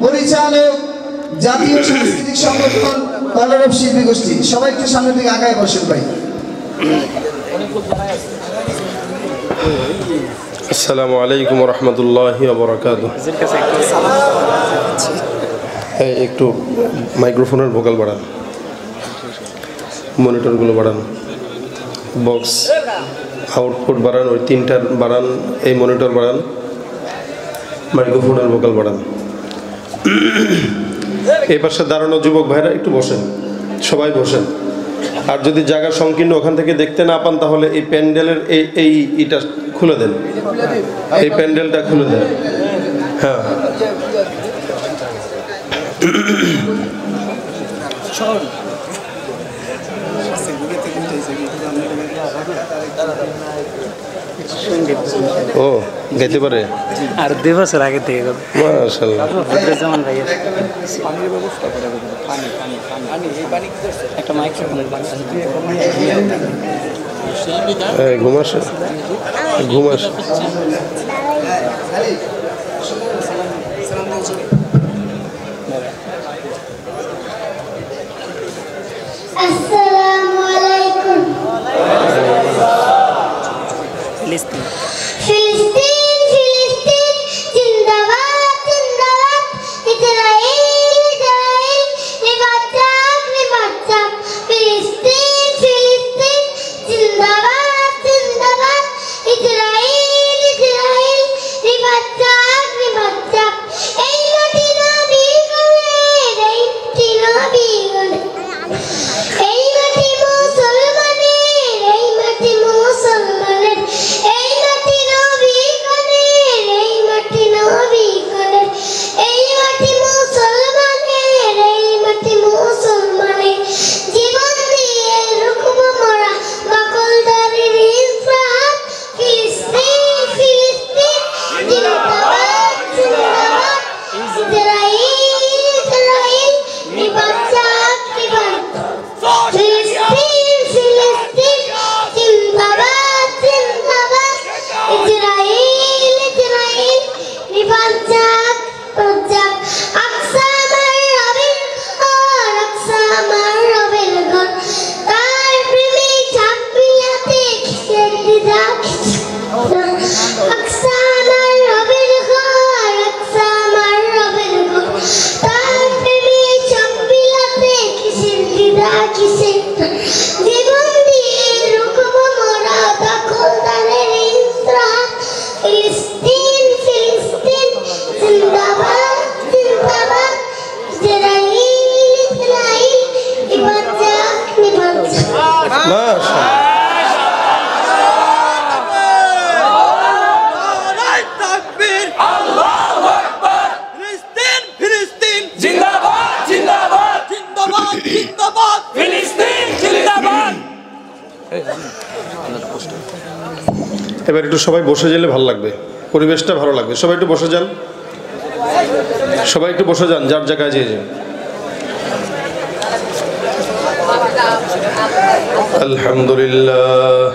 পরিচালক, জাতীয় সাংস্কৃতিক সংগঠন কলরব শিল্পী গোষ্ঠী। সবাই একটু সামনের দিকে আগায় বসেন ভাই। আসসালামু আলাইকুম ওয়া রাহমাতুল্লাহি ওয়া বারাকাতুহু। একটু মাইক্রোফোনের ভোকাল বাড়ান, মনিটরগুলো বাড়ান, বক্স আউটপুট বাড়ান, ওই তিনটার বাড়ান, এই মনিটর বাড়ান, মাইক্রোফোনের ভোকাল বাড়ান। এই পাশে দাঁড়ানো যুবক ভাইরা একটু বসেন, সবাই বসেন। আর যদি জায়গা সংকীর্ণ ওখান থেকে দেখতে না পান তাহলে এই প্যান্ডেলের এইটা খুলে দেন, এই প্যান্ডেলটা খুলে দেন। হ্যাঁ, ও গাইতে পারে আর 2 বছর আগে থেকে মাশাআল্লাহ। একটা মাইক্রোফোন ঘুমাস ঘুমাস। আসসালামু আলাইকুম। ফিলিস্তিন ফিলিস্তিন ফিলিস্তিন জিন্দাবাদ জিন্দাবাদ। ইসরাইল ইসরাইল লিবাচাক লিবাচাক। ফিলিস্তিন ফিলিস্তিন জিন্দাবাদ জিন্দাবাদ। ইসরাইল ইসরাইল লিবাচাক লিবাচাক। এই মাটি নবী গণের, এই মাটি নবী গণের, এই মাটি মুসলমানের, এই মাটি মুসলমানের, এই মাটি নবী গণের, এই মাটি নবী গণের, এই মাটি মুসলমানের, এই মাটি মুসলমানের। জীবন দিয়ে রুখবো মোরা বাকলদারির ইসরাত। ফিলিস্তিন ফিলিস্তিন জিন্দাবাদ জিন্দাবাদ। ইসরাইল ইসরাইল লিবাচাক লিবাচাক। ফিলিস্তিন ফিলিস্তিন জিন্দাবাদ জিন্দাবাদ। ইসরাইল ইসরাইল লিবাচাক লিবাচাক। আকসা আমার রবের ঘর, আকসা আমার রবের ঘর। তার প্রেমে চাপ মিলাতে কিসের দ্বিধা। আকসা আমার রবের ঘর, আকসা আমার রবের ঘর। তার প্রেমে চাপ মিলাতে কিসের দ্বিধা কিসের। জীবন দিয়ে রুখবো মোরা দখলদারের ইসরাত। ফিলিস্তিন ফিলিস্তিন জিন্দাবাদ জিন্দাবাদ। ইসরাইল ইসরাইল লিবাচাক লিবাচাক। মাশাআল্লাহ। এবার একটু সবাই বসে গেলে ভালো লাগবে, পরিবেশটা ভালো লাগবে। সবাই একটু বসে যান, সবাই একটু বসে যান, যার জায়গায় যেয়ে যান। আলহামদুলিল্লাহ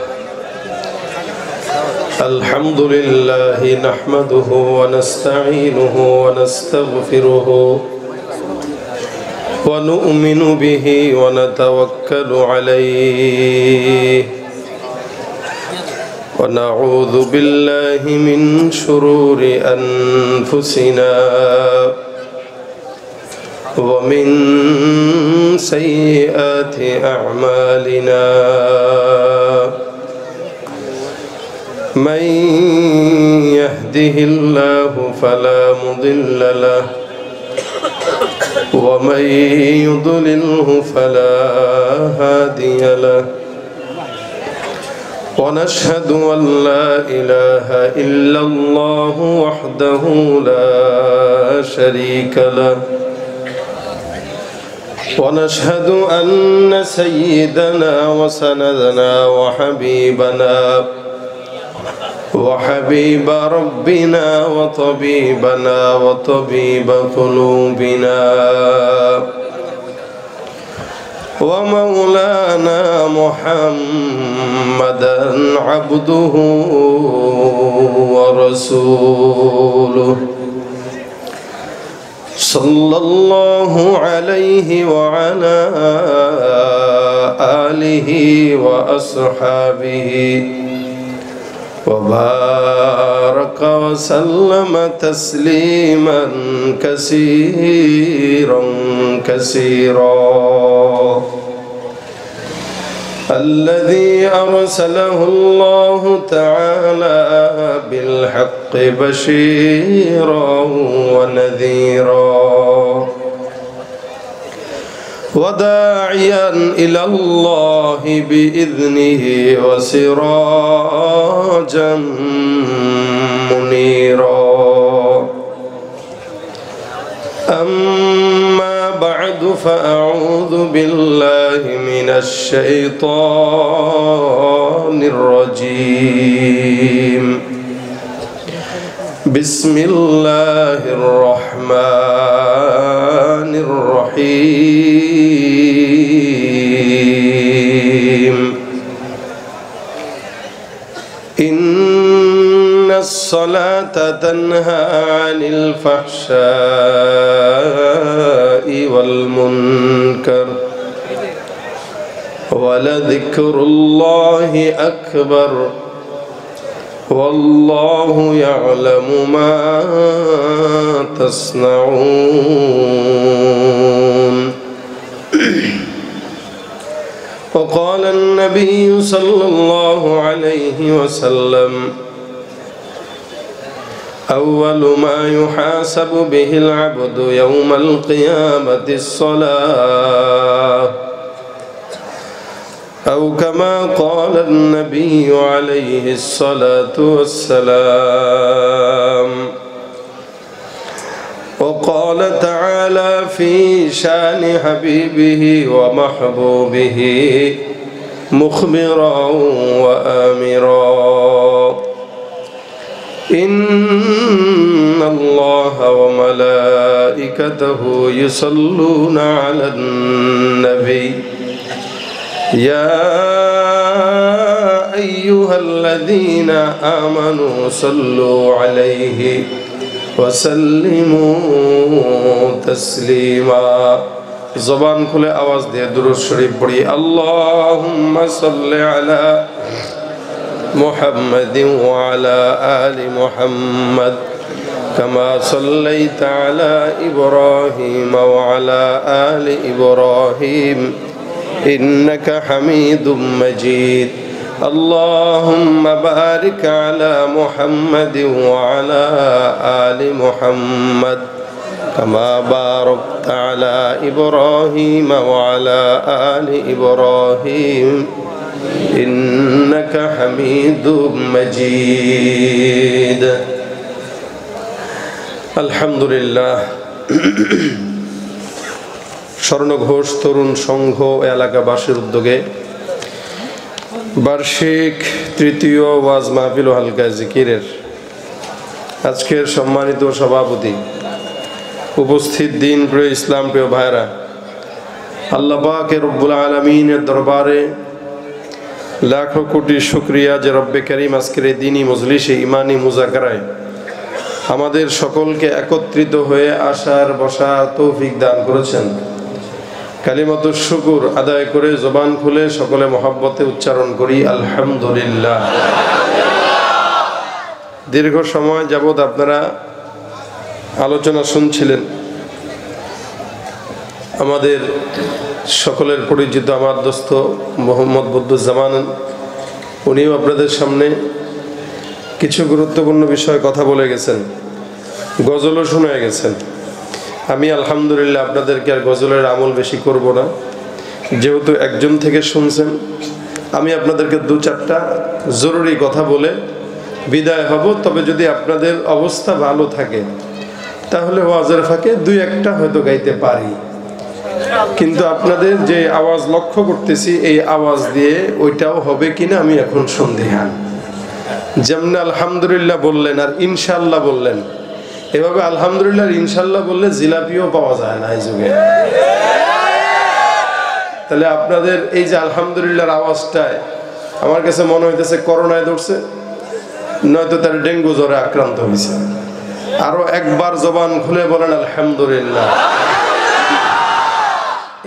আলহামদুলিল্লাহ নাহমাদুহু ওয়া নাস্তাঈনুহু ওয়া নাস্তাগফিরুহু ওয়া নু'মিনু বিহি ওয়া নাতাওয়াক্কালু আলাইহি ওয়া নাউযু বিল্লাহি মিন শুরুরি আনফুসিনা ওয়া মিন সাইয়্যাতি আ'মালিনা। من يهده الله فلا مضل له ومن يضلله فلا هادي له ونشهد أن لا إله إلا الله وحده لا شريك له ونشهد أن سيدنا وسندنا وحبيبنا وحبيب ربنا وطبيبنا وطبيب قلوبنا ومولانا محمدا عبده ورسوله صلى الله عليه وعلى آله وأصحابه وبارك وسلم تسليما كثيرا كثيرا. الذي أرسله الله تعالى بالحق بشيرا ونذيرا وداعيا إلى الله بإذنه وسراجا منيرا. أما بعد فأعوذ بالله من الشيطان الرجيم. بسم الله الرحمن الرحيم. إن الصلاة تنهى عن الفحشاء والمنكر ولذكر الله أكبر والله يعلم ما تصنعون. وقال النبي صلى الله عليه وسلم أول ما يحاسب به العبد يوم القيامة الصلاة أو كما قال النبي عليه الصلاة والسلام. وقال تعالى في شان حبيبه ومحبوبه مخبرا وآمرا إن الله وملائكته يصلون على النبي يا أيها الذين آمنوا صلوا عليه وسلموا تسليما. زبان খুলে আওয়াজ দিয়ে দুরূদ শরীফ পড়ি। اللهم صل على محمد وعلى آل محمد كما صليت على إبراهيم وعلى آل إبراهيم إنك حميد مجيد. اللهم بارك على محمد وعلى آل محمد كما باركت على إبراهيم وعلى آل إبراهيم إنك حميد مجيد. الحمد لله. স্বর্ণঘোষ তরুণ সংঘ এলাকাবাসীর উদ্যোগে বার্ষিক তৃতীয় ওয়াজ মাহফিল ও হালকা জিকিরের আজকের সম্মানিত সভাপতি, উপস্থিত দিন প্রিয় ইসলাম প্রিয় ভাইরা, আল্লাহ পাক রব্বুল আলামিনের দরবারে লাখো কোটি শুকরিয়া যে রব্বে করিম আজকের এই দিনী মজলিসে ইমানি মুজাকারায় আমাদের সকলকে একত্রিত হয়ে আসার বসার তৌফিক দান করেছেন। কালিমাতুশ শুকুর আদায় করে জবান খুলে সকলে মহব্বতে উচ্চারণ করি আলহামদুলিল্লাহ। দীর্ঘ সময় যাবৎ আপনারা আলোচনা শুনছিলেন। আমাদের সকলের পরিচিত আমার দোস্ত মোহাম্মদ বদরুজ্জামান, উনিও আপনাদের সামনে কিছু গুরুত্বপূর্ণ বিষয়ে কথা বলে গেছেন, গজলও শুনে গেছেন। আমি আলহামদুলিল্লাহ আপনাদেরকে আর গজলের আমল বেশি করব না, যেহেতু একজন থেকে শুনছেন। আমি আপনাদেরকে দু চারটা জরুরি কথা বলে বিদায় হব। তবে যদি আপনাদের অবস্থা ভালো থাকে তাহলে ওয়াজের ফাঁকে দুই একটা হয়তো গাইতে পারি, কিন্তু আপনাদের যে আওয়াজ লক্ষ্য করতেছি এই আওয়াজ দিয়ে ওইটাও হবে কিনা আমি এখন সন্দিহান। যেমন আলহামদুলিল্লাহ বললেন আর ইনশাল্লাহ বললেন, এভাবে আলহামদুলিল্লাহ ইনশাল্লাহ বললে জিলাপিও পাওয়া যায় না এই যুগে। তাহলে আপনাদের এই যে আলহামদুলিল্লাহর আওয়াজটায় আমার কাছে মনে হইতেছে করোনায় ধরছে, নয়তো তার ডেঙ্গু জ্বরে আক্রান্ত হয়েছে। আরো একবার জবান খুলে বলেন আলহামদুলিল্লাহ।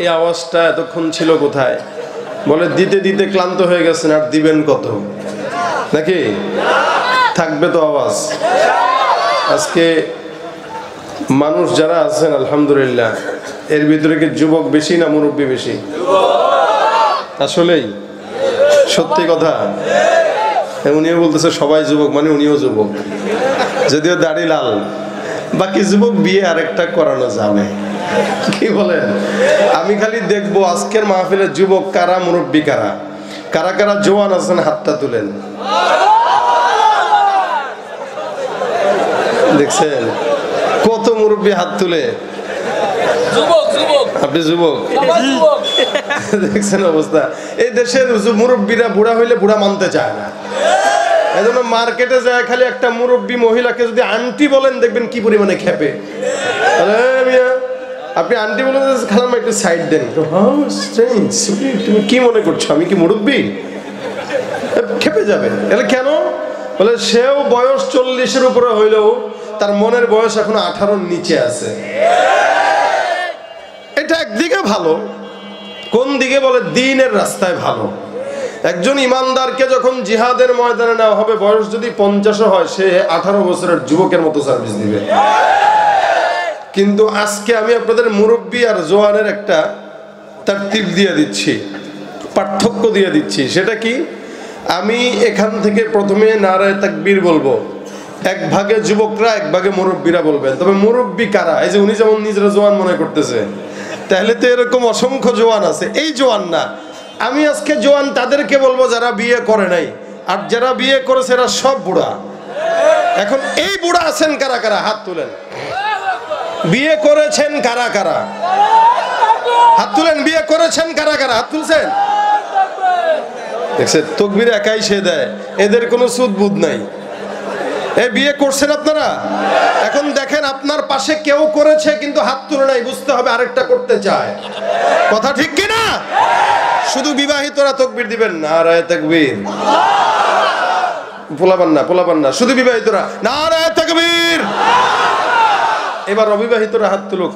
এই আওয়াজটা এতক্ষণ ছিল কোথায়? বলে দিতে দিতে ক্লান্ত হয়ে গেছেন, আর দিবেন কত নাকি? থাকবে তো আওয়াজ। আজকে মানুষ যারা আছেন আলহামদুলিল্লাহ, এর ভিতরে কি যুবক বেশি না মুরব্বী বেশি? আসলেই সত্যি কথা। উনিও বলতেছে সবাই যুবক, মানে উনিও যুবক, যদিও দাড়ি লাল। বাকি যুবক বিয়ে আরেকটা করানো যাবে, কি বলেন? আমি খালি দেখবো আজকের মাহফিলের যুবক কারা, মুরব্বী কারা, কারা কারা জওয়ান আছেন হাতটা তুলেন। দেখছেন কত মুরব্বী হাত তুলে? আপনি যুবক? দেখছেন অবস্থা। এই দেশের মুরব্বীরা বুড়া হইলে বুড়া মানতে চায় না। এজন্য মার্কেটে যায় খালি একটা মুরব্বী মহিলাকে যদি আন্টি বলেন, দেখবেন কি পরিমাণে খেপে। আপনি আন্টি বলেন, খালাম একটু সাইড দেন, তুমি কি মনে করছো আমি কি মুরব্বী? খেপে যাবে। এলে কেন? বলে সেও বয়স 40-এর উপরে হইলেও তার মনের বয়স এখনো 18-র নিচে আছে। এটা একদিকে ভালো, কোন দিকে? বলে দ্বীনের রাস্তায় ভালো। একজন ইমানদারকে যখন জিহাদের ময়দানে নেওয়া হবে, বয়স যদি 50 হয়, সে 18 বছরের যুবকের মতো সার্ভিস দিবে। কিন্তু আজকে আমি আপনাদের মুরব্বী আর জওয়ানের একটা তারতিব দিয়ে দিচ্ছি, পার্থক্য দিয়ে দিচ্ছি। সেটা কি? আমি এখান থেকে প্রথমে নারায়ে তাকবীর বলবো, এক ভাগে যুবকরা, এক ভাগে মুরব্বীরা বলবেন। তবে মুরব্বী কারা? এই যে উনি যেমন নিজেরা জওয়ান মনে করতেছে, তাহলে তো এরকম অসংখ্য জওয়ান আছে। এই জওয়ান না, আমি আজকে জওয়ান তাদেরকে বলবো যারা বিয়ে করে নাই, আর যারা বিয়ে করেছে এরা সব বুড়া। এখন এই বুড়া আছেন কারা কারা? হাত তুলেন। বিয়ে করেছেন কারা কারা? হাত তুলেন। বিয়ে করেছেন কারা কারা? হাত তুলছেন? দেখছেন তাকবীর একাই সে দেয়, এদের কোনো সুদ বুদ নাই। এই বিয়ে করছেন আপনারা? এখন দেখেন আপনার পাশে কেউ করেছে কিন্তু হাত তুলে নাই, বুঝতে হবে আরেকটা করতে চায়। কথা ঠিক কি না? শুধু বিবাহিতরা তাকবীর দিবেন, নারায়ে তাকবীর। পোলাপান না, শুধু বিবাহিতরা নারায়ে তাকবীর। এবার অবিবাহিতরা হাত তুলুক।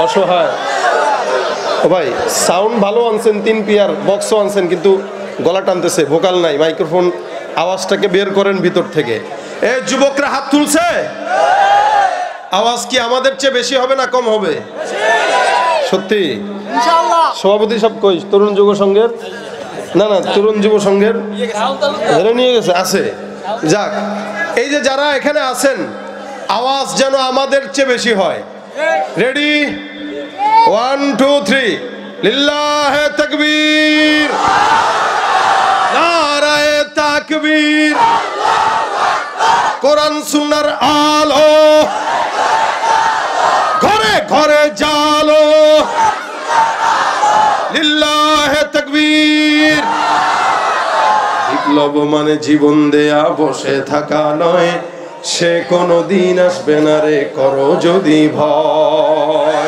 অসহায়। ও ভাই, সাউন্ড ভালো আনছেন, 3 পেয়ার বক্সও আনছেন, কিন্তু গলা টানতেছে, ভোকাল নাই। মাইক্রোফোন আওয়াজটাকে বের করেন ভিতর থেকে। এই যুবকরা হাত তুলছে, আওয়াজ কি আমাদের চেয়ে বেশি হবে না কম হবে? সত্যি? ইনশাআল্লাহ। সভাপতি সব কই? তরুণ যুব সংঘের? না, তরুণ যুব সংঘের নিয়ে গেছে, আছে। যাক, এই যে যারা এখানে আছেন, আওয়াজ যেন আমাদের চেয়ে বেশি হয়। রেডি? 1 2 3 লিল্লাহে তাকবীর, নারায়ে তাকবীর। কোরআন সুন্নাহর আলো ঘরে ঘরে জালো, লিল্লাহে তাকবীর। বিপ্লব মানে জীবন দেয়া বসে থাকা নয়, সে কোনো দিন আসবে না রে করো যদি ভয়।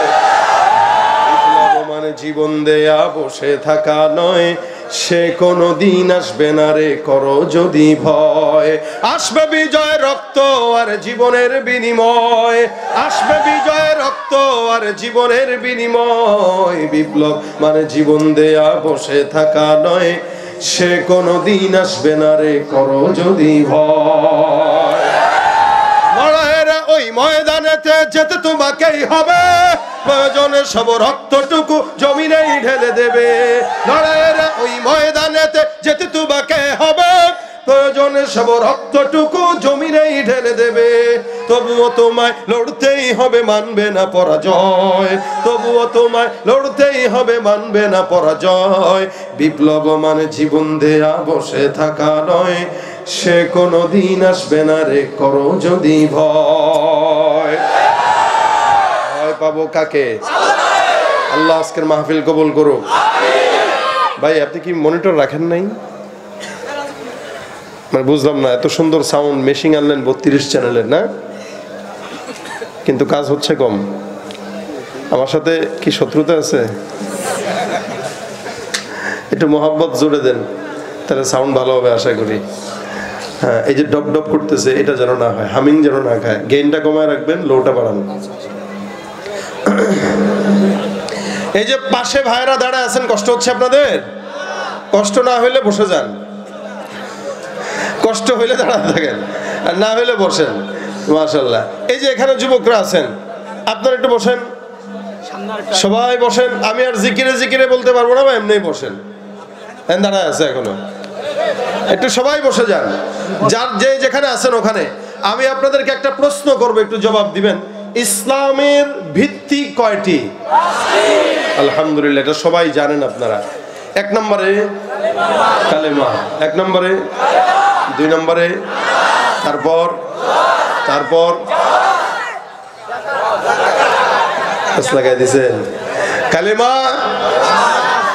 বিপ্লব মানে জীবন দেয়া বসে থাকা নয়, সে কোনো দিন আসবে না রে করো যদি ভয়। আসবে বিজয় রক্ত আর জীবনের বিনিময়, আসবে বিজয় রক্ত আর জীবনের বিনিময়। বিপ্লব মানে জীবন দেয়া বসে থাকা নয়, সে কোনো দিন আসবে না রে করো যদি ভয়। লড়াইয়ের ওই ময়দানেতে যেতে তোমাকেই হবে, প্রয়োজনে সব রক্তটুকু জমিনেই ঢেলে দেবে। লড়াইয়ের ওই ময়দানেতে যেতে তোমাকে হবে, প্রয়োজনে সব রক্তটুকু জমিনেই ঢেলে দেবে। তবুও তোমায় লড়তেই হবে, মানবে না পরাজয়। তবুও তোমায় লড়তেই হবে, মানবে না পরাজয়। বিপ্লব মানে জীবন দেয়া বসে থাকা নয়, সে কোনো দিন আসবে না রে করো যদি ভয়। ভয় পাবো কাকে? আল্লাহ আজকের মাহফিল কবুল করুক। ভাই, আপনি কি মনিটর রাখেন নাই? মানে বুঝলাম না, এত সুন্দর সাউন্ড মেশিং আনলেন 32 চ্যানেলের, না? কিন্তু কাজ হচ্ছে কম। আমার সাথে কি শত্রুতা আছে? একটু মোহাব্বত জুড়ে দেন, তাহলে সাউন্ড ভালো হবে আশা করি। হ্যাঁ, এই যে ডপ ডপ করতেছে এটা যেন না হয়, হামিং যেন না খায়। গেইনটা কমায় রাখবেন, লোটা বাড়ান। এই যে পাশে ভাইরা দাঁড়ায় আছেন, কষ্ট হচ্ছে আপনাদের? কষ্ট না হইলে বসে যান, কষ্ট হইলে দাঁড়াতে থাকেন, আর না হইলে বসেন। মাশাআল্লাহ। এই যে এখানে যুবকরা আছেন, আপনারা একটু বসেন, সবাই বসেন। আমি আর জিকিরে জিকিরে বলতে পারবো না, এমনি বসেন। দাঁড়ায় আছে এখনো, একটু সবাই বসে যান, যার যে যেখানে আছেন ওখানে। আমি আপনাদেরকে একটা প্রশ্ন করবো, একটু জবাব দিবেন। ইসলামের ভিত্তি কয়টি? আলহামদুলিল্লাহ, এটা সবাই জানেন আপনারা। 1 নম্বরে কালেমা, 1 নম্বরে, 2 নম্বরে, তারপর লাগাই দিছেন কালেমা,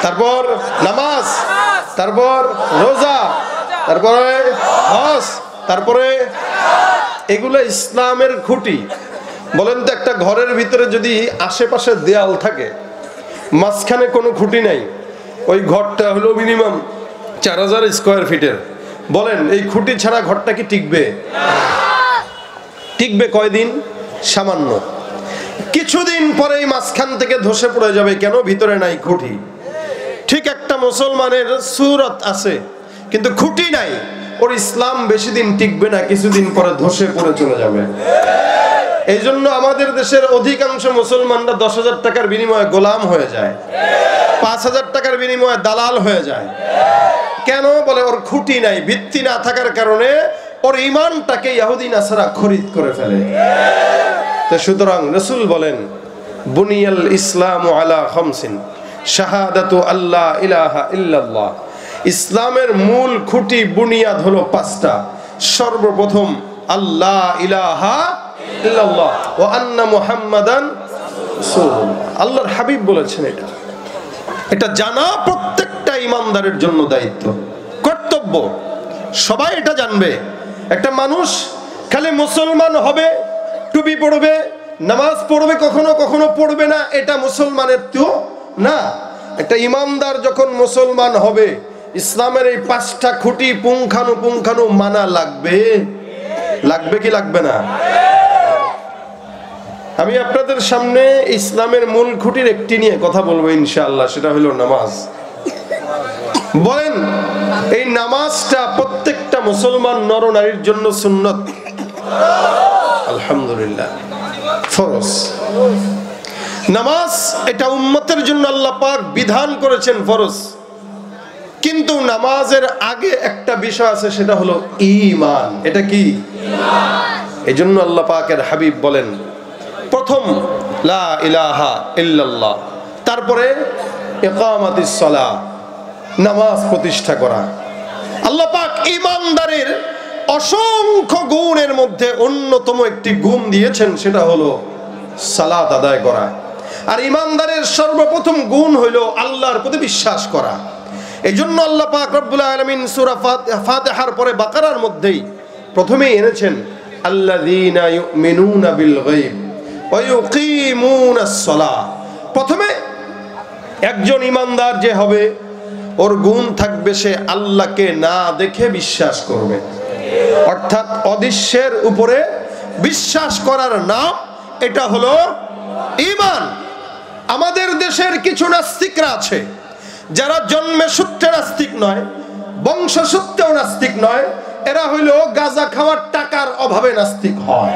তারপর নামাজ, তারপর রোজা, তারপরে হজ, তারপরে এগুলো ইসলামের খুঁটি। বলেন তো, একটা ঘরের ভিতরে যদি আশেপাশে দেয়াল থাকে, মাঝখানে কোনো খুঁটি নাই, ওই ঘরটা হলো মিনিমাম 4000 স্কোয়ার ফিটের। বলেন এই খুঁটি ছাড়া ঘরটা কি টিকবে? টিকবে কয়দিন? সামান্য। কিছুদিন পরেই মাঝখান থেকে ধসে পড়ে যাবে। কেন? ভিতরে নাই খুঁটি। ঠিক একটা মুসলমানের সূরত আছে কিন্তু খুঁটি নাই, ওর ইসলাম বেশি দিন টিকবে না, কিছুদিন পরে ধসে পড়ে চলে যাবে। এই জন্য আমাদের দেশের অধিকাংশ মুসলমানরা 10,000 টাকার বিনিময়ে গোলাম হয়ে যায়, 5,000 টাকার বিনিময়ে দালাল হয়ে যায়। কেন? বলে ওর খুঁটি নাই, ভিত্তি না থাকার কারণে ওর ঈমানটাকে ইহুদি নাসারা খরিদ করে ফেলে। তো সুতরাং রাসূল বলেন, বুনিয়াল ইসলামু আলা খামসিন, শাহাদাতু আল্লা ইলাহা ইল্লাল্লাহ। ইসলামের মূল খুঁটি বুনিয়াদ হলো 5টা। সর্বপ্রথম আল্লাহ ইলাহা ইল্লাল্লাহ ওয়া আন্না মুহাম্মাদান রাসূলুল্লাহ। আল্লাহর হাবিব বলেছেন এটা জানা প্রত্যেকটা ইমানদারের জন্য দায়িত্ব, কর্তব্য। সবাই এটা জানবে। একটা মানুষ খালি মুসলমান হবে, টুপি পড়বে, নামাজ পড়বে, কখনো কখনো পড়বে না, এটা মুসলমানের তো না। একটা ইমানদার যখন মুসলমান হবে, ইসলামের এই 5টা খুঁটি পুঙ্খানুপুঙ্খানু মানা লাগবে। লাগবে কি লাগবে না? আমি আপনাদের সামনে ইসলামের মূল খুঁটির একটি নিয়ে কথা বলবো ইনশাআল্লাহ, সেটা হলো নামাজ। বলেন এই নামাজটা প্রত্যেকটা মুসলমান নরনারীর জন্য সুন্নত? আলহামদুলিল্লাহ, ফরজ। নামাজ এটা উম্মতের জন্য আল্লাহ পাক বিধান করেছেন ফরজ। কিন্তু নামাজের আগে একটা বিষয় আছে, সেটা হলো ঈমান। এটা কি? এই জন্য আল্লাহ পাকের হাবিব বলেন, প্রথম লা ইলাহা ইল্লাল্লাহ, তারপরে ইকামাতিস সালাহ, নামাজ প্রতিষ্ঠা করা। আল্লাহ পাক ঈমানদারের অসংখ্য গুণের মধ্যে অন্যতম একটি গুণ দিয়েছেন, সেটা হলো সালাত আদায় করা। আর ঈমানদারের সর্বপ্রথম গুণ হলো আল্লাহর প্রতি বিশ্বাস করা। এই জন্য আল্লাহ পাক রব্বুল আলামিন সূরা ফাতিহার পরে বাকারার মধ্যেই প্রথমেই এনেছেন আল্লাযীনা ইউমিনুনা বিল গায়ব ওয়া ইউকিমুনাস সালাহ। প্রথমে একজন ঈমানদার যে হবে, ওর গুণ থাকবে সে আল্লাহকে না দেখে বিশ্বাস করবে। অর্থাৎ অদৃশ্যের উপরে বিশ্বাস করার নাম এটা হলো ঈমান। আমাদের দেশের কিছু নাস্তিকরা আছে, যারা জন্মে সূত্রে নাস্তিক নয়, বংশ সূত্রেও নাস্তিক নয়, এরা হইলো গাঁজা খাওয়ার টাকার অভাবে নাস্তিক হয়।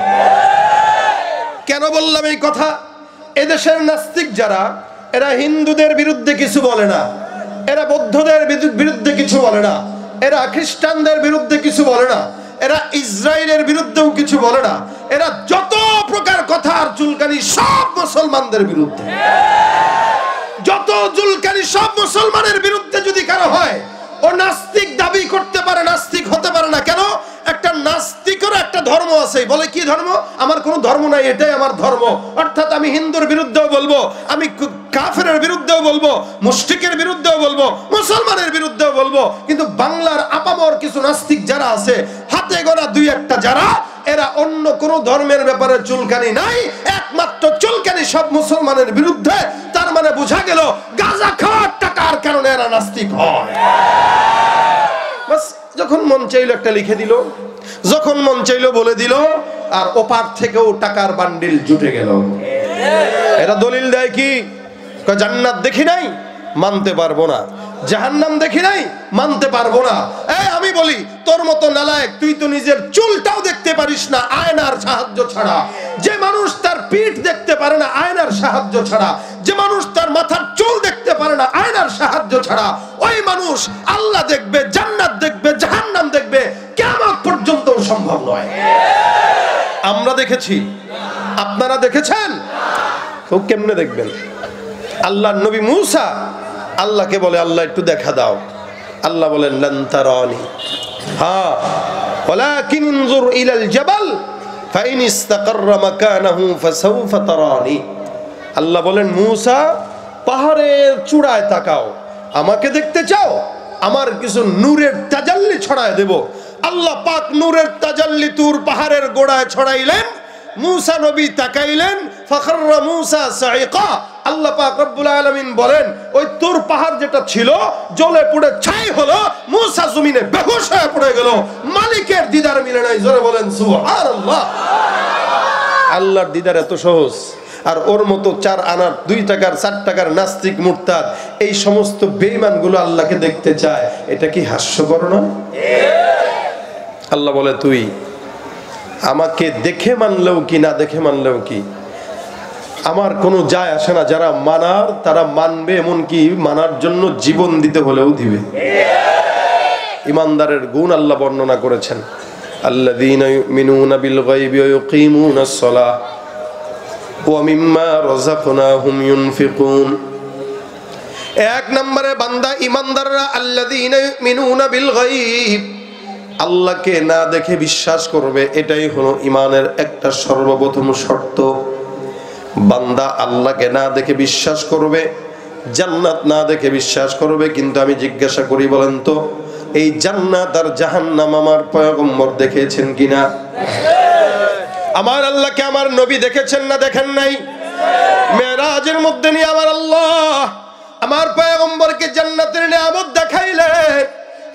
কেন বললাম এই কথা? এদেশের নাস্তিক যারা, এরা হিন্দুদের বিরুদ্ধে কিছু বলে না, এরা বৌদ্ধদের বিরুদ্ধে কিছু বলে না, এরা খ্রিস্টানদের বিরুদ্ধে কিছু বলে না, এরা ইসরায়েলের বিরুদ্ধেও কিছু বলে না। এরা যত প্রকার কথা আর চুলকানি সব মুসলমানদের বিরুদ্ধে। যত চুলকানি সব মুসলমানের বিরুদ্ধে যদি কারো হয়, ও নাস্তিক দাবি করতে পারে, নাস্তিক হতে পারে না। কেন? একটা নাস্তিকের একটা ধর্ম আছে। বলে কি ধর্ম? আমার কোনো ধর্ম নাই, এটাই আমার ধর্ম। অর্থাৎ আমি হিন্দুর বিরুদ্ধেও বলবো, আমি কাফেরের বিরুদ্ধেও বলবো, মুশরিকের বিরুদ্ধেও বলবো, মুসলমানের বিরুদ্ধেও বলবো। কিন্তু বাংলার আপামর কিছু নাস্তিক যারা আছে, হাতে গোনা 2-1টা যারা, এরা অন্য কোন ধর্মের ব্যাপারে চুলকানি নাই, একমাত্র চুলকানি সব মুসলমানের বিরুদ্ধে। তার মানে বোঝা গেল গাঁজা খাওয়ার টাকার কারণে এরা নাস্তিক হয়। বাস, যখন মন চাইলো একটা লিখে দিল, যখন মন চাইলো বলে দিল, আর ওপার থেকেও টাকার বান্ডিল জুটে গেল। এটা দলিল দেয় কি? জান্নাত দেখি নাই, মানতে পারবো না। জাহান্নাম দেখি নাই, মানতে পারবো না। আমি বলি, তোর মতো নালায়েক, তুই তো নিজের চুলটাও দেখতে পারিস না আয়নার সাহায্য ছাড়া। যে মানুষ তার পিঠ দেখতে পারে না আয়নার সাহায্য ছাড়া, যে মানুষ তার মাথার চুল দেখতে পারে না আয়নার সাহায্য ছাড়া, ওই মানুষ আল্লাহ দেখবে, জান্নাত দেখবে, জাহান্নাম দেখবে, কিয়ামত পর্যন্ত সম্ভব নয়। আমরা দেখেছি, আপনারা দেখেছেন? তো কেমনে দেখবেন? আল্লাহর নবী মূসা আল্লাহকে বলে, আল্লাহ একটু দেখা দাও। আল্লাহ বলেন, লান তারানি, হ্যাঁ, ওয়ালাকিন ইনজুর ইলাল জাবাল ফাইন ইসতাকাররা মাকানাহু ফাসাউফা তারানি। আল্লাহ বলেন, মূসা পাহাড়ের চূড়ায় তাকাও, আমাকে দেখতে চাও? আমার কিছু নূরের তাজাল্লি ছড়ায় দেব। আল্লাহ পাক নূরের তাজাল্লি তুর পাহাড়ের গোড়ায় ছড়াইলেন। মূসা নবী তাকাইলেন, ফাখররা মূসা সাইকা। আল্লাহ পাক রব্বুল আলামিন বলেন, ওই তুর পাহাড় যেটা ছিল জ্বলে পুড়ে ছাই হলো, মূসা জমিনে বেহুশ হয়ে পড়ে গেল। মালিকের দিদার মিলে নাই। জোরে বলেন সুবহানাল্লাহ। আল্লাহর দিদার এত সহজ। আর ওর মতো 4 আনার 2 টাকার 4 টাকার নাস্তিক মুরতাদ এই সমস্ত বেঈমানগুলো আল্লাহকে দেখতে চায়। এটা কি হাস্যকর না? আল্লাহ বলে, তুই আমাকে দেখে মানলেও কি না দেখে মানলেও কি আমার কোনো যায় আসে না। যারা মানার তারা মানবে, এমনকি মানার জন্য জীবন দিতে হলেও দিবে। ইমানদারের গুণ আল্লাহ বর্ণনা করেছেন, আল্লাযীনা ইউমিনুনা বিল গায়বি ওয়া ইউকিমুনাস সালাহ ওয়া মিম্মা রাযাকনাহুম ইউনফিকুন। এক নম্বরে বান্দা ইমানদাররা আল্লাযীনা ইউমিনুনা বিল গায়ব, আল্লাহকে না দেখে বিশ্বাস করবে। এটাই হলো ইমানের একটা সর্বপ্রথম শর্ত। বান্দা আল্লাহকে না দেখে বিশ্বাস করবে, জান্নাত না দেখে বিশ্বাস করবে। কিন্তু আমি জিজ্ঞাসা করি, বলেন তো, এই জান্নাত আর জাহান্নাম আমার পয়গম্বর দেখেছেন কিনা? আমার আল্লাহকে আমার নবী দেখেছেন না দেখেন নাই? মেরাজের মধ্যে নিয়ে আমার আল্লাহ আমার পয়গম্বরকে জান্নাতের নিয়ামত দেখাইলেন,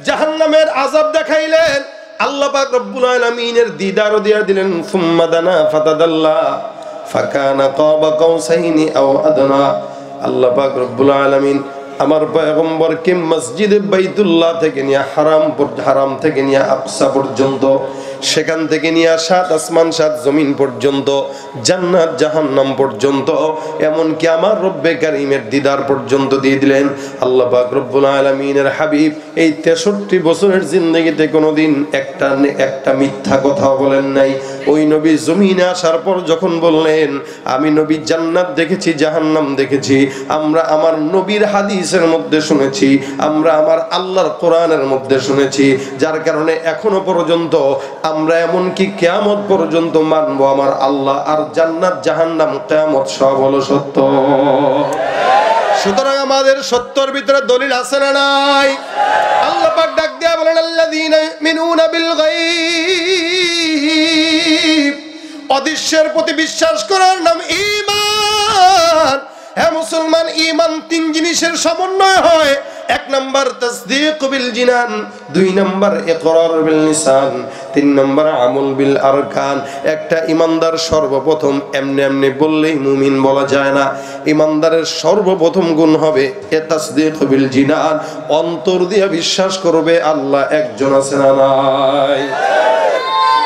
জাহান্নামের আযাব দেখাইলেন। আল্লাহ পাক রব্বুল আলামিনের দিদারও দিয়া দিলেন। সুম্মা দানা ফাতাদাল্লা ফাকানা কাবা কাউসাইনি আও আদনা। আল্লাহ পাক রব্বুল আলামিন আমার পয়গম্বরকে মসজিদে বাইতুল্লাহ থেকে নিয়ে হারাম থেকে নিয়ে আকসা পর্যন্ত, সেখান থেকে নিয়ে 7 আসমান 7 জমিন পর্যন্ত, জান্নাত জাহান্নাম পর্যন্ত, এমনকি আমার রব্বে কারীমের দিদার পর্যন্ত দিয়ে দিলেন। আল্লাহ পাক রব্বুল আলামিনের হাবিব এই 63 বছরের জিন্দেগিতে কোনোদিন একটা মিথ্যা কথা বলেন নাই। ওই নবী জমিনে আসার পর যখন বললেন, আমি নবী জান্নাত দেখেছি, জাহান্নাম দেখেছি, আমরা আমার নবীর হাদিসের মধ্যে শুনেছি, আমরা আমার আল্লাহর কোরআনের মধ্যে শুনেছি, যার কারণে এখনো পর্যন্ত আমরা এমনকি কিয়ামত পর্যন্ত মানবো আমার আল্লাহ আর জান্নাত জাহান্নাম কিয়ামত সব হলো সত্য। সুতরাং আমাদের সত্যর ভিতরে দলিল আছে না নাই? আল্লাহ পাক ডাক দিয়া বলেন, আল্লাযীনা ইউমিনুনা বিল গায়ব, অদৃশ্যের প্রতি বিশ্বাস করার নাম ঈমান। হ্যাঁ মুসলমান, ঈমান 3 জিনিসের সমন্বয় হয়। 1 নাম্বার তাসদীক বিল জিনান, 2 নাম্বার ইকরার বিল লিসান, 3 নাম্বার আমল বিল আরকান। একটা ইমানদার সর্বপ্রথম এমনি বললেই মুমিন বলা যায় না। ইমানদারের সর্বপ্রথম গুণ হবে তাসদীক বিল জিনান, অন্তর দিয়ে বিশ্বাস করবে আল্লাহ একজন আছে না নাই।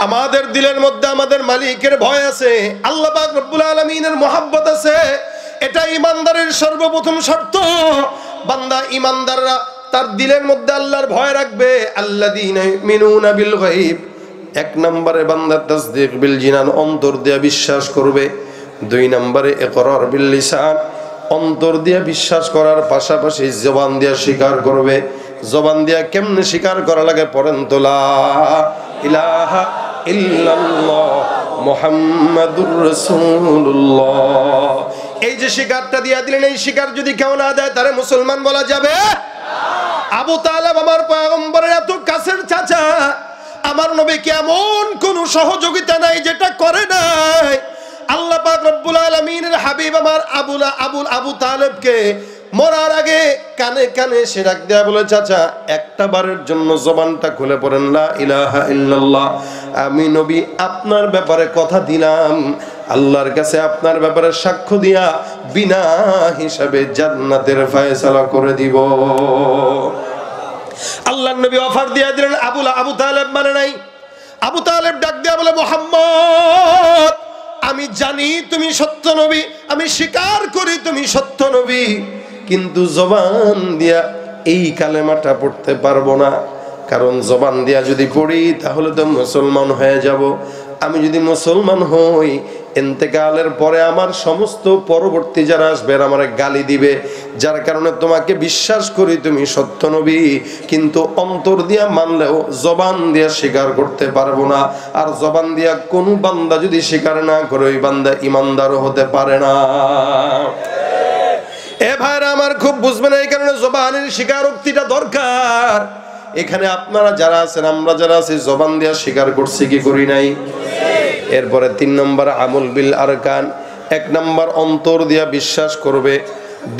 আমাদের দিলের মধ্যে আমাদের মালিকের ভয় আছে, আল্লাহ পাক রব্বুল আলামিনের মহব্বত আছে। এটা ইমানদারের সর্বপ্রথম শর্ত। বান্দা ইমানদাররা তার দিলের মধ্যে আল্লাহর ভয় রাখবে। আল্লাযীনা ইউমিনুনা বিল গায়ব, 1 নম্বরে বান্দা তাসদীক বিল জিনান, অন্তর দিয়ে বিশ্বাস করবে। 2 নম্বরে ইকরার বিল লিসান, অন্তর দিয়ে বিশ্বাস করার পাশাপাশি জবান দিয়ে স্বীকার করবে। জবান দিয়ে কেমনে স্বীকার করা লাগে পড়েন তো, লা ইলাহা ইল্লাল্লাহ মুহাম্মাদুর রাসূলুল্লাহ। এই যে শিকারটা দিয়া দিলেন, এই শিকার যদি কেউ না দেয় তারে মুসলমান বলা যাবে? আবু তালেব আমার পয়গম্বরের এত কাছের চাচা, আমার নবীকে এমন কোন সহযোগিতা নাই যেটা করে নাই। আল্লাহ পাক রব্বুল আলামিনের হাবিব আমার আবু তালেবকে মরার আগে কানে কানে সে ডাক দেয়া বলে, চাচা একটা বারের জন্য জবানটা খুলে পড়েন লা ইলাহা ইল্লাল্লাহ, আমি নবী আপনার ব্যাপারে কথা দিলাম, আল্লাহর কাছে আপনার ব্যাপারে সাক্ষ্য দিয়া বিনা হিসাবে জান্নাতের ফয়সালা করে দিব। আল্লাহর নবী অফার দিয়া দিলেন। আবু তালেব মানে নাই। আবু তালেব ডাক দিয়া বলে, মুহাম্মদ আমি জানি তুমি সত্য নবী, আমি স্বীকার করি তুমি সত্য নবী, কিন্তু জবান দিয়া এই কালেমাটা পড়তে পারবো না, কারণ জবান দিয়া যদি পড়ি তাহলে তো মুসলমান হয়ে যাব। আমি যদি মুসলমান হই, ইন্তেকালের পরে আমার সমস্ত পরবর্তী যারা আসবে আমার গালি দিবে, যার কারণে তোমাকে বিশ্বাস করি তুমি সত্য নবী, কিন্তু অন্তর দিয়া মানলেও জবান দিয়া স্বীকার করতে পারবো না। আর জবান দিয়া কোন বান্দা যদি স্বীকার না করে, ওই বান্দা ইমানদারও হতে পারে না। এ ভাইরা আমার খুব বুঝবেন, এই কারণে জবানের স্বীকারোক্তিটা দরকার। এখানে আপনারা যারা আছেন, আমরা যারা আছি, জবান দিয়া স্বীকার করছি কি করি নাই? এরপরে 3 নম্বর আমল বিল আরকান। 1 নম্বর অন্তর দিয়া বিশ্বাস করবে,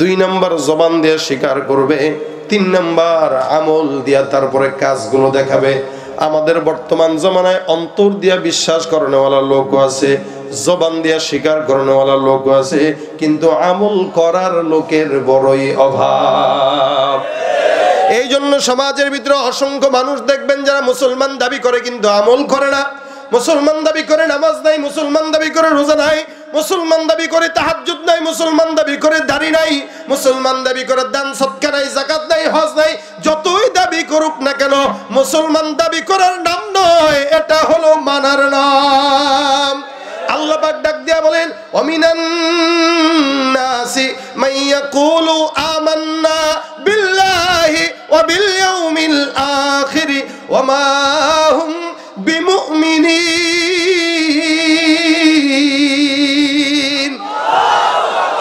2 নম্বর জবান দিয়া স্বীকার করবে, 3 নম্বর আমল দিয়া তারপরে কাজগুলো দেখাবে। আমাদের বর্তমান জমানায় অন্তর দিয়া বিশ্বাস করানোওয়ালা লোক আছে, জবান দিয়া স্বীকার করানোওয়ালা লোক আছে, কিন্তু আমল করার লোকের বড়ই অভাব। এই জন্য সমাজের ভিতরে অসংখ্য মানুষ দেখবেন যারা মুসলমান দাবি করে কিন্তু আমল করে না। মুসলমান দাবি করে নামাজ নাই, মুসলমান দাবি করে রোজা নাই, মুসলমান দাবি করে তাহাজ্জুদ নাই, মুসলমান দাবি করে দাড়ি নাই, মুসলমান দাবি করে দান সদকা নাই, যাকাত নাই, হজ নাই। যতই দাবি করুক না কেন, মুসলমান দাবি করার নাম নয়, এটা হলো মানার নাম। আল্লাহ পাক ডাক দিয়া বলেন, ওয়ামিনান নাসি মাইয়াকুলু আমান্না বিল্লাহি ওয়া বিল ইয়াউমিল আখির ওয়া মা হুম বিমুমিনিন।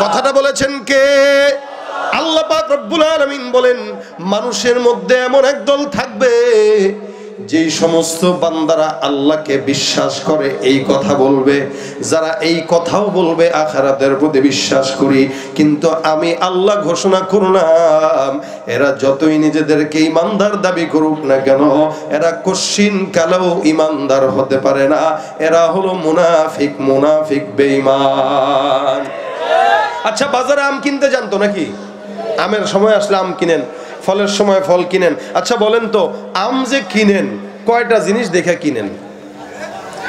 কথাটা বলেছেন কে? আল্লাহ পাক রব্বুল আলামিন বলেন, মানুষের মধ্যে এমন একদল থাকবে যেই সমস্ত বান্দারা আল্লাহকে বিশ্বাস করে এই কথা বলবে, যারা এই কথাও বলবে আখিরাতের প্রতি বিশ্বাস করি, কিন্তু আমি আল্লাহ ঘোষণা করলাম এরা যতই নিজেদেরকে ইমানদার দাবি করুক না কেন, এরা কশিন কালেও ইমানদার হতে পারে না। এরা হলো মুনাফিক, মুনাফিক বেঈমান। আচ্ছা, বাজারে আম কিনতে জানতো নাকি? আমের সময় আসলে আম কিনেন, ফলের সময় ফল কিনেন। আচ্ছা বলেন তো, আম যে কিনেন কয়টা জিনিস দেখে কিনেন?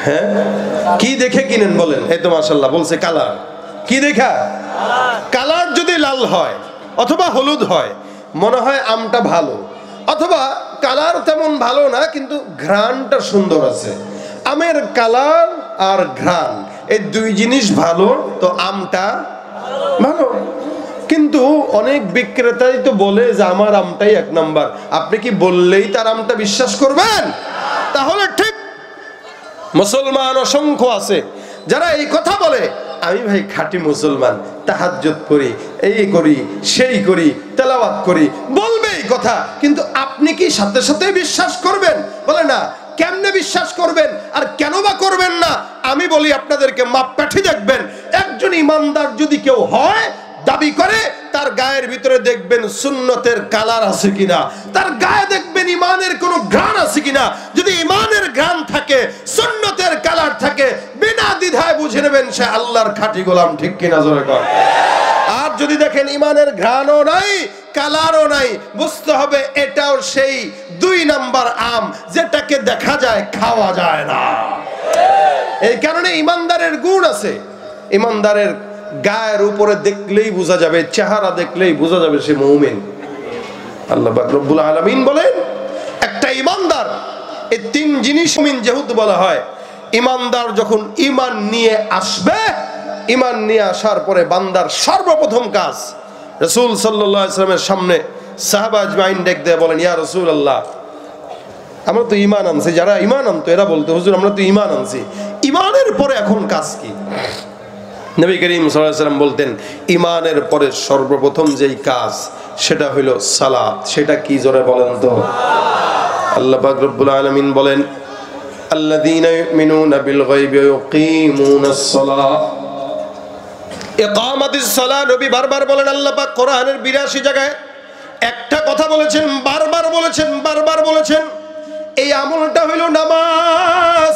হ্যাঁ, কি দেখে কিনেন বলেন? এই তো মাশাআল্লাহ বলছে কালার। কি দেখা? কালার যদি লাল হয় অথবা হলুদ হয়, মনে হয় আমটা ভালো, অথবা কালার তেমন ভালো না কিন্তু ঘ্রাণটা সুন্দর আছে। আমের কালার আর ঘ্রাণ এই 2 জিনিস ভালো, তো আমটা ভালো। কিন্তু অনেক বিক্রেতাই তো বলে যে আমার আমটাই 1 নাম্বার। আপনি কি বললেই তার আমটা বিশ্বাস করবেন? তাহলে ঠিক। মুসলমান অসংখ্য আছে যারা এই কথা বলে, আমি ভাই খাঁটি মুসলমান, তাহাজ্জুদ করি, এই করি, সেই করি, তেলাওয়াত করি, বলবে এই কথা, কিন্তু আপনি কি সাথে সাথে বিশ্বাস করবেন? বলে না। কেমনে বিশ্বাস করবেন আর কেন বা করবেন না? আমি বলি আপনাদেরকে, মাপকাঠি দেখবেন। একজন ইমানদার যদি কেউ হয়, দাবি করে, তার গায়ের ভিতরে দেখবেন সুন্নতের কালার আছে কিনা, তার গায়ে দেখবেন ইমানের কোন ঘ্রাণ আছে কিনা। যদি ইমানের ঘ্রাণ থাকে, সুন্নতের কালার থাকে, বিনা দ্বিধায় বুঝে নেবেন সে আল্লাহর খাঁটি গোলাম। ঠিক কিনা জোরে কর। আর যদি দেখেন ইমানের ঘ্রাণও নাই, কালারও নাই, বুঝতে হবে এটাও সেই 2 নাম্বার আম, যেটাকে দেখা যায় খাওয়া যায় না। এই কারণে ইমানদারের গুণ আছে। ইমানদারের গায়ের উপরে দেখলেই বোঝা যাবে, চেহারা দেখলেই বোঝা যাবে সে মুমিন। আল্লাহ পাক রব্বুল আলামিন বলেন, একটা ইমানদার, এই 3 জিনিস মুমিন যেহেতু বলা হয়, ইমানদার যখন ঈমান নিয়ে আসবে, ঈমান নিয়ে আসার পরে বান্দার সর্বপ্রথম কাজ, রাসূল সাল্লাল্লাহু আলাইহি ওয়াসাল্লামের সামনে সাহাবা আজমাইন ডেকে দিয়ে বলেন, ইয়া রাসূলুল্লাহ, আমরা তো ঈমান আনছি। যারা ঈমান আনতো এরা বলতো, হুজুর আমরা তো ঈমান আনছি, ঈমানের পরে এখন কাজ কি? নবী করিম সাল্লাল্লাহু আলাইহি ওয়াসাল্লাম বলতেন, ঈমানের পরে সর্বপ্রথম যেই কাজ সেটা হলো সালাত। সেটা কি জোরে বলেন তো? আল্লাহ পাক রব্বুল আলামিন বলেন, আল্লাযীনা ইউমিনুনা বিল গায়বি ওয়া ইউকিমুনাস সালাহ। ইকামাতিস সালাহ নবী বারবার বলেন, আল্লাহ পাক কোরআনের 82 জায়গায় একটা কথা বলেছেন, বারবার বলেছেন। এই আমলটা হলো নামাজ।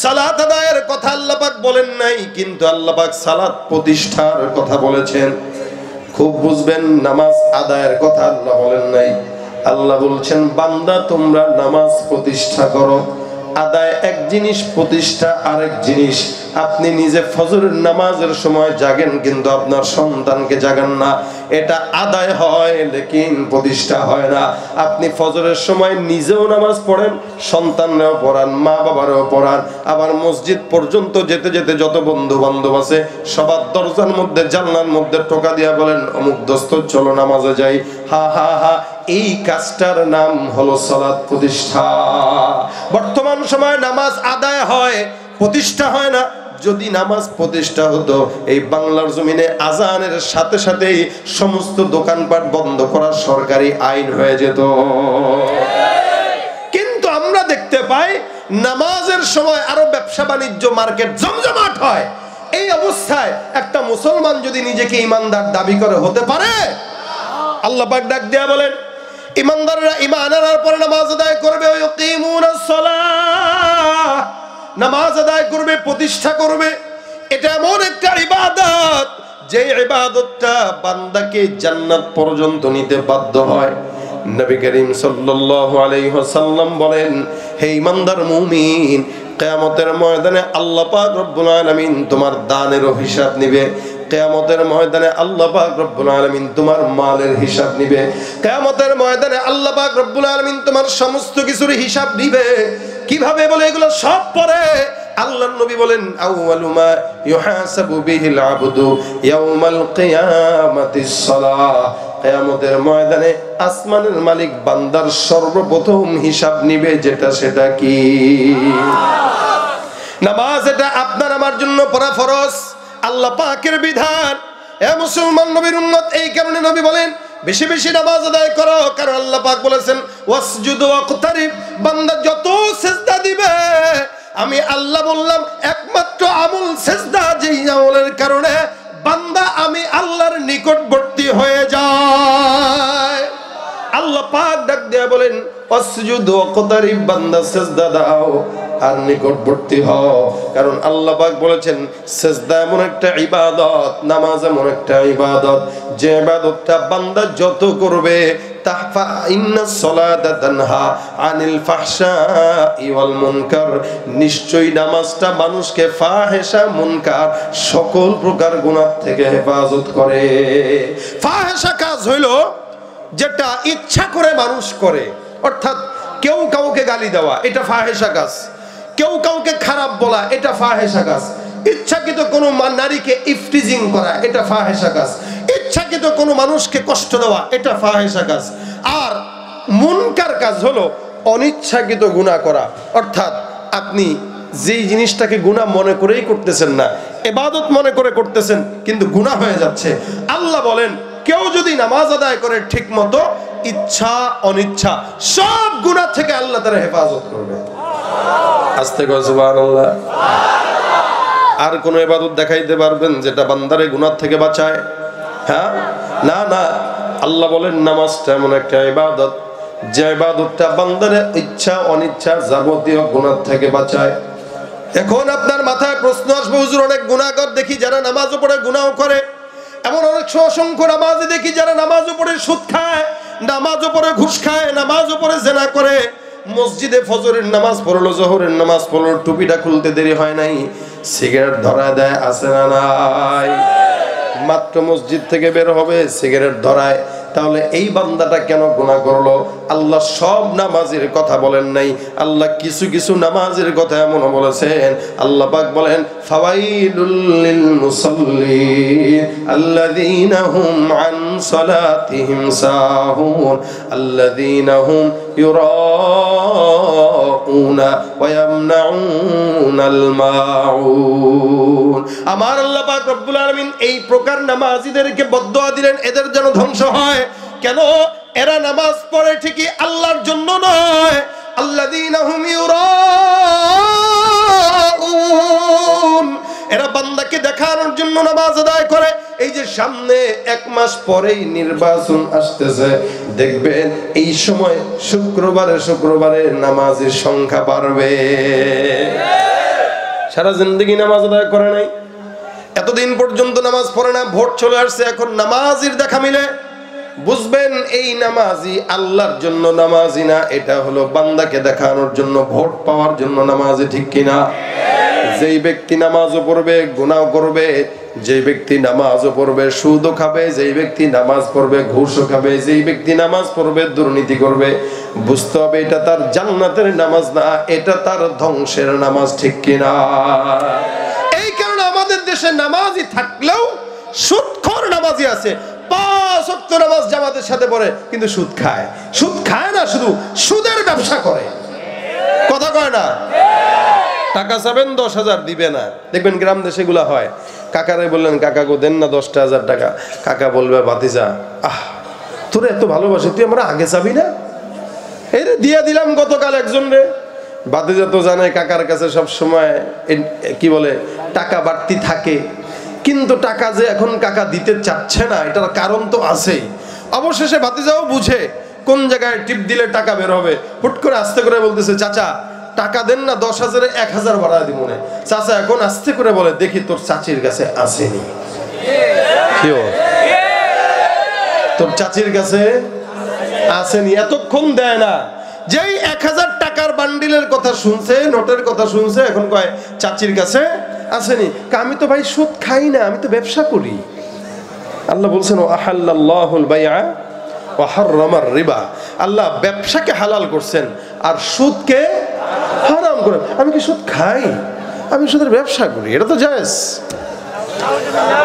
সালাত আদায়ের কথা আল্লাহ পাক বলেন নাই, কিন্তু আল্লাহ পাক সালাত প্রতিষ্ঠার কথা বলেছেন। খুব বুঝবেন, নামাজ আদায়ের কথা আল্লাহ বলেন নাই। আল্লাহ বলছেন, বান্দা তোমরা নামাজ প্রতিষ্ঠা করো। আদায় এক জিনিস, প্রতিষ্ঠা আরেক জিনিস। আপনি নিজে ফজরের নামাজের সময় জাগেন, কিন্তু আপনার সন্তানকে জাগান না, এটা আদায় হয় লেকিন প্রতিষ্ঠা হয় না। আপনি ফজরের সময় নিজেও নামাজ পড়েন, সন্তানরাও পড়ান, মা বাবারাও পড়ান, আবার মসজিদ পর্যন্ত যেতে যেতে যত বন্ধু বান্ধব আছে সবার দরজার মধ্যে জানলার মধ্যে টোকা দিয়া বলেন, অমুক দোস্ত চলো নামাজে যাই। হা হা হা, এই কাজটার নাম হলো সালাত প্রতিষ্ঠা। বর্তমান সময়ে নামাজ আদায় হয়, প্রতিষ্ঠা হয় না। যদি নামাজ প্রতিষ্ঠা হতো, এই বাংলার জমিনে আজানের সাথে সাথেই সমস্ত দোকানপাট বন্ধ করার সরকারি আইন হয়ে যেত। কিন্তু আমরা দেখতে পাই নামাজের সময় আরো ব্যবসা বাণিজ্য, মার্কেট জমজমাট হয়। এই অবস্থায় একটা মুসলমান যদি নিজেকে ইমানদার দাবি করে হতে পারে? আল্লাহ পাক ডাক দেয়া বলেন, ইমানদাররা ঈমান আনার পরে নামাজ আদায় করবে, ইউকিমুনাস সালাহ, নামাজ আদায় করবে, প্রতিষ্ঠা করবে। এটা এমন একটা ইবাদত, যে ইবাদতটা বান্দাকে জান্নাত পর্যন্ত নিতে বাধ্য হয়। নবী করিম সাল্লাল্লাহু আলাইহি ওয়াসাল্লাম বলেন, হে ঈমানদার মুমিন, কিয়ামতের ময়দানে আল্লাহ পাক রব্বুল আলামিন তোমার দানেরও হিসাব নেবে। কিয়ামতের ময়দানে আল্লাহ পাক রব্বুল আলামিন তোমার মালের হিসাব নিবে। কিয়ামতের ময়দানে আল্লাহ পাক রব্বুল আলামিন তোমার সমস্ত কিছুর হিসাব নিবে। কিভাবে বলে? এগুলো সব পরে আল্লাহর নবী বলেন, আউয়ালু মা ইউহাসাবু বিহিল আবদু ইয়াউমাল কিয়ামাতিস সালাহ। কিয়ামতের ময়দানে আসমানের মালিক বান্দার সর্বপ্রথম হিসাব নিবে, যেটা সেটা কি? নামাজ। এটা আপনার আমার জন্য পড়া ফরজ, আল্লাহ পাকের বিধান। এ মুসলমান নবীর উম্মত, এই কারণে নবী বলেন বেশি বেশি নামাজ আদায় করো, কারণ আল্লাহ পাক বলেছেন ওয়াসজুদু ওয়াকতারিব, বান্দা যত সিজদা দিবে, আমি আল্লাহ বললাম একমাত্র আমল সিজদা, যেই আমলের কারণে বান্দা আমি আল্লাহর নিকটবর্তী হয়ে যায়। আল্লাহ পাক ডাক দেয়া বলেন ওয়াসজুদু ওয়াকতারিব, বান্দা সিজদা দাও আর নিকটবর্তী হও। কারণ আল্লাহ পাক বলেছেন সিজদা এমন একটা ইবাদত, নামাজ এমন একটা ইবাদত, যে ইবাদতটা বান্দা যত করবে, তাহফা ইন্নাস সালাতা তানহা আনিল ফাহশাই ওয়াল মুনকার, নিশ্চয়ই নামাজটা মানুষকে ফাহেশা, মুনকার, সকল প্রকার গুনাহ থেকে হেফাজত করে। ফাহেশা কাজ হইলো যেটা ইচ্ছা করে মানুষ করে, অর্থাৎ কেউ কাউকে গালি দেওয়া, এটা ফাহেশা কাজ। কেউ কাউকে খারাপ বলা, এটা ফাহেশা কাজ। ইচ্ছাকৃত কোনো নারীকে ইফটিজিং করা, এটা ফাহেশা কাজ। ইচ্ছাকৃত কোনো মানুষকে কষ্ট দেওয়া, এটা ফাহেশা কাজ। আর মুনকার কাজ হলো অনিচ্ছাকৃত গুনাহ করা, অর্থাৎ আপনি যেই জিনিসটাকে গুনাহ মনে করেই করতেছেন না, ইবাদত মনে করে করতেছেন, কিন্তু গুনাহ হয়ে যাচ্ছে। আল্লাহ বলেন কেউ যদি নামাজ আদায় করে ঠিক মতো, ইচ্ছা অনিচ্ছা সব গুনাহ থেকে আল্লাহ তাআলা হেফাজত করবে। আস্তে করে সুবহানাল্লাহ। আর কোন ইবাদত দেখাইতে পারবেন যেটা বান্দারে গুনাহ থেকে বাঁচায়? হ্যাঁ, না না। আল্লাহ বলেন নামাজটা এমন একটা ইবাদত, যে ইবাদতটা বান্দারে ইচ্ছা অনিচ্ছা যাবতীয় গুনাহ থেকে বাঁচায়। এখন আপনার মাথায় প্রশ্ন আসবে, হুজুর অনেক গুনাহগার দেখি যারা নামাজও পড়ে গুনাহ করে, এমন অনেক অসংখ্য নামাজি দেখি যারা নামাজও পড়ে সুদ খায়, নামাজও পড়ে ঘুষ খায়, নামাজও পড়ে জিনা করে। মসজিদে ফজরের নামাজ পড়লো, জোহরের নামাজ পড়লো, টুপিটা খুলতে দেরি হয় নাই, সিগারেট ধরা দেয়, আছে না নাই? মাত্র মসজিদ থেকে বের হবে সিগারেট ধরায়। তাহলে এই বান্দাটা কেন গুনাহ করলো? আল্লাহ সব নামাজের কথা বলেন নাই, আল্লাহ কিছু কিছু নামাজের কথা এমন বলেছেন। আল্লাহ পাক বলেন ফাওয়াইলুল লিল মুসাল্লিন আল্লাযীনা হুম আন সালাতিহিম সাহুন আল্লাযীনা হুম ইউরাউনা ওয়া ইয়ামনাউনাল মাউন। আমার আল্লাহ পাক রব্বুল আলামিন এই প্রকার নামাজীদেরকে বদদুয়া দিলেন, এদের যেন ধ্বংস হয়। কেন? এরা নামাজ পড়ে ঠিকই, আল্লাহর জন্য নয়। আল্লাযীনা হুম ইউরাউন, এরা বান্দাকে দেখানোর জন্য নামাজ আদায় করে। এই যে সামনে 1 মাস পরেই নির্বাচন আসতেছে, দেখবেন এই সময় শুক্রবারে নামাজের সংখ্যা বাড়বে। সারা জিন্দেগি নামাজ আদায় করে নাই, এতদিন পর্যন্ত নামাজ পড়ে না, ভোট চলে আসছে, এখন নামাজের দেখা মিলে, বুঝবেন এই নামাজি আল্লাহর জন্য নামাজি না, এটা হলো বান্দাকে দেখানোর জন্য, ভোট পাওয়ার জন্য নামাজি, ঠিক কিনা? যেই ব্যক্তি নামাজও পড়বে গুনাহ করবে, যেই ব্যক্তি নামাজও পড়বে সুদও খাবে, যেই ব্যক্তি নামাজ পড়বে ঘুষও খাবে, যেই ব্যক্তি নামাজ পড়বে দুর্নীতি করবে, বুঝতে হবে এটা তার জান্নাতের নামাজ না, এটা তার ধ্বংসের নামাজ, ঠিক কিনা? এই কারণে আমাদের দেশে নামাজি থাকলেও সুদখোর নামাজি আছে, 5 ওয়াক্ত নামাজ জামাতের সাথে পড়ে, কিন্তু সুদ খায়। সুদ খায় না, শুধু সুদের ব্যবসা করে, কথা কয় না। টাকা চাবেন 10,000 দিবে না, দেখবেন গ্রাম দেশে গুলা হয়। কাকারে বললেন কাকা গো দেন না 10,000 টাকা, কাকা বলবে ভাতিজা তোরে এত ভালোবাসে তুই আমরা আগে চাবি না, এই রে দিয়া দিলাম গতকাল একজন রে। ভাতিজা তো জানে কাকার কাছে সব সময় কি বলে টাকা বাড়তি থাকে, কিন্তু টাকা যে এখন কাকা দিতে চাচ্ছে না এটার কারণ তো আছেই। অবশেষে ভাতিজাও বুঝে কোন জায়গায় টিপ দিলে টাকা বের হবে, হুট করে আস্তে করে বলতেছে চাচা টাকা দেন না 10,000-এ 1,000 বাড়ায় দিব মনে। চাচা এখন আস্তে করে বলে দেখি তোর চাচির কাছে আসেনি, তোর চাচির কাছে আসেনি, এতক্ষণ দেয় না। যেই 1,000 টাকার বান্ডিলের কথা শুনছে, নোটের কথা শুনছে, এখন কয় চাচির কাছে আসেনি। আমি তো ভাই সুদ খাই না, আমি তো ব্যবসা করি। আল্লাহ বলছেন আহাল্লাল্লাহুল বাইআ ওয়া হাররামার রিবা, আল্লাহ ব্যবসাকে হালাল করছেন আর সুদকে হারাম করেন। আমি কি সুদ খাই? আমি সুদের ব্যবসা করি, এটা তো জায়েজ।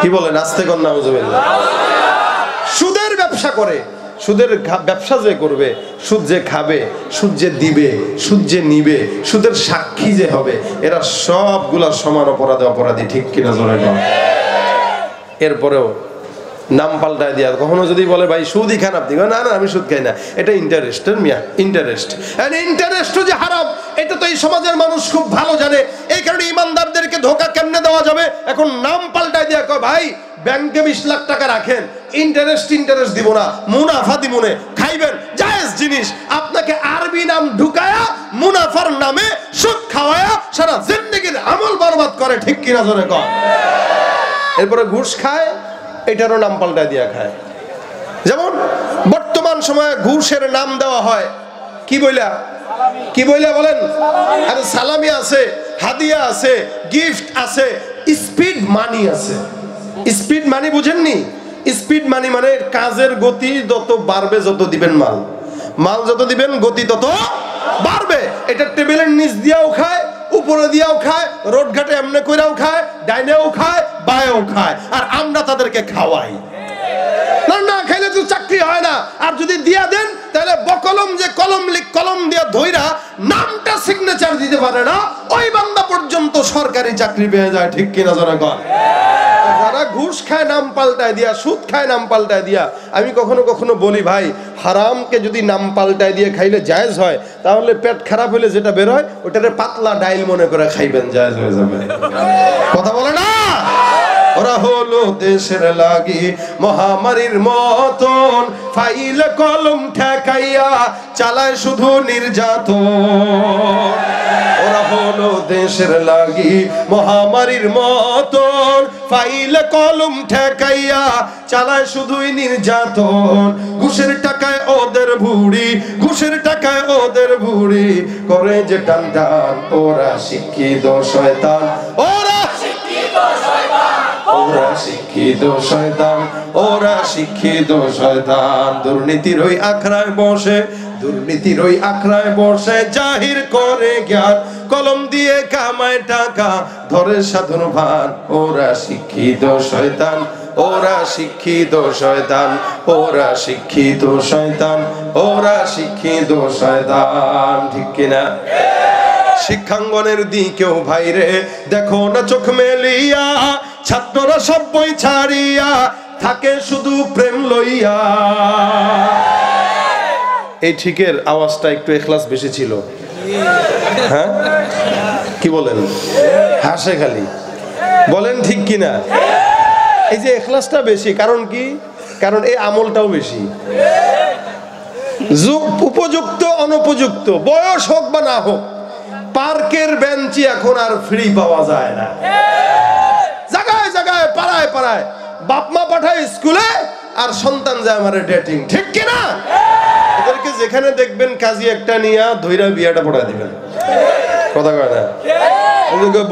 কি বলেন আস্তে কর নাউজুবিল্লাহ। সুদের ব্যবসা করে, সুদের ব্যবসা যে করবে, সুদ যে খাবে, সুদ যে দিবে, সুদ যে নিবে, সুদের সাক্ষী যে হবে, এরা সবগুলা সমান অপরাধী, ঠিক কিনা জোরে বল। এরপরেও নাম পাল্টায় দিয়া কখনো যদি বলে ভাই সুদই খান আপনি, না না আমি সুদ খাই না, এটা ইন্টারেস্টের মিয়া, ইন্টারেস্ট যে হারাম এটা তো এই সমাজের মানুষ খুব ভালো জানে। এই কারণে ইমানদারদেরকে ধোঁকা কেমনে দেওয়া যাবে, এখন নাম পাল্টায় দিয়া কয় ভাই ব্যাংকে 20 লাখ টাকা রাখেন, ইন্টারেস্ট দিব না, মুনাফা দিব না, খাইবেন জায়েজ জিনিস। আপনাকে আরবি নাম ঢুকায়া মুনাফার নামে সুদ খাওয়ায়া সারা জিন্দেগির আমল বরবাদ করে, ঠিক কিনা জোরে কয়। এরপরে ঘুষ খায়, এটারও নাম পাল্টায় দিয়া খায়। যেমন বর্তমান সময়ে ঘুষের নাম দেওয়া হয় কি বইলা বলেন? আরে সালামি আছে, হাদিয়া আছে, গিফট আছে, স্পিড মানি আছে। স্পিড মানি বুঝেননি? স্পিড মানি মানে কাজের গতি যত বাড়বে, যত দিবেন মাল যত দিবেন গতি তত বাড়বে। এটা টেবিলের নিচ দিয়াও খায়, উপরে দিয়াও খায়, রোড ঘাটে এমনি কইরাও খায়, ডাইনেও খায়, বায়েও খায়, আর আমরা তাদেরকে খাওয়াই। না খাইলে তো চাকরি হয় না। আর যদি দিয়া দেন তাহলে বকলম যে কলম দিয়া ধইরা নামটা সিগনেচার দিতে পারে না, ওই বান্দা পর্যন্ত সরকারি চাকরি পেয়ে যায়, ঠিক কিনা জোরে কর। যারা ঘুষ খায় নাম পাল্টায় দিয়া, সুদ খায় নাম পাল্টায় দিয়া। আমি কখনো বলি ভাই হারামকে যদি নাম পাল্টায় দিয়ে খাইলে জায়েজ হয়, তাহলে পেট খারাপ হলে যেটা বের হয় ওটারে পাতলা ডাইল মনে করে খাইবেন, জায়েজ হয়ে যাবে। কথা বলে না? ওরা হলো দেশের লাগি মহামারীর মতন, ফাইল কলম ঠেকাইয়া চালায় শুধু নির্যাতন। ওরা হলো দেশের লাগি মহামারীর মতন, ফাইল কলম ঠেকাইয়া চালায় শুধুই নির্যাতন। ঘুষের টাকায় ওদের ভুড়ি, ঘুষের টাকায় ওদের ভুড়ি করে যে টান টান। ওরা শিক্ষিত শয়তান, ওরা শিক্ষিত শয়তান, ওরা শিক্ষিত শয়তান। দুর্নীতির ওই আখড়ায় বসে জাহির করে জ্ঞান, কলম দিয়ে কামায় টাকা ধরে সাধন ভান। ওরা শিক্ষিত শয়তান, ওরা শিক্ষিত শয়তান, ওরা শিক্ষিত শয়তান, ওরা শিক্ষিত শয়তান, ঠিক কিনা? শিক্ষাঙ্গনের দিকেও ভাইরে দেখো না চোখ মেলিয়া, ছাত্ররা সব বই ছাড়িয়া থাকে শুধু প্রেম লইয়া। এই ঠিকের আওয়াজটা একটু ইখলাস বেশি ছিল, হ্যাঁ কি বলেন? হাসে খালি বলেন ঠিক কিনা? এই যে ইখলাসটা বেশি, কারণ কি? কারণ এই আমলটাও বেশি। উপযুক্ত অনুপযুক্ত, বয়স হোক বা না হোক, পার্কের বেঞ্চি এখন আর ফ্রি পাওয়া যায় না। জায়গায় জায়গায়, পাড়ায় পাড়ায় বাপ মা পাঠায় স্কুলে, আর সন্তান যায় আমার ডেটিং, ঠিক কিনা? এদেরকে যেখানে দেখবেন কাজী একটা নিয়ে ধইরা বিয়াটা পড়ায় দিবেন। কথা কয় না?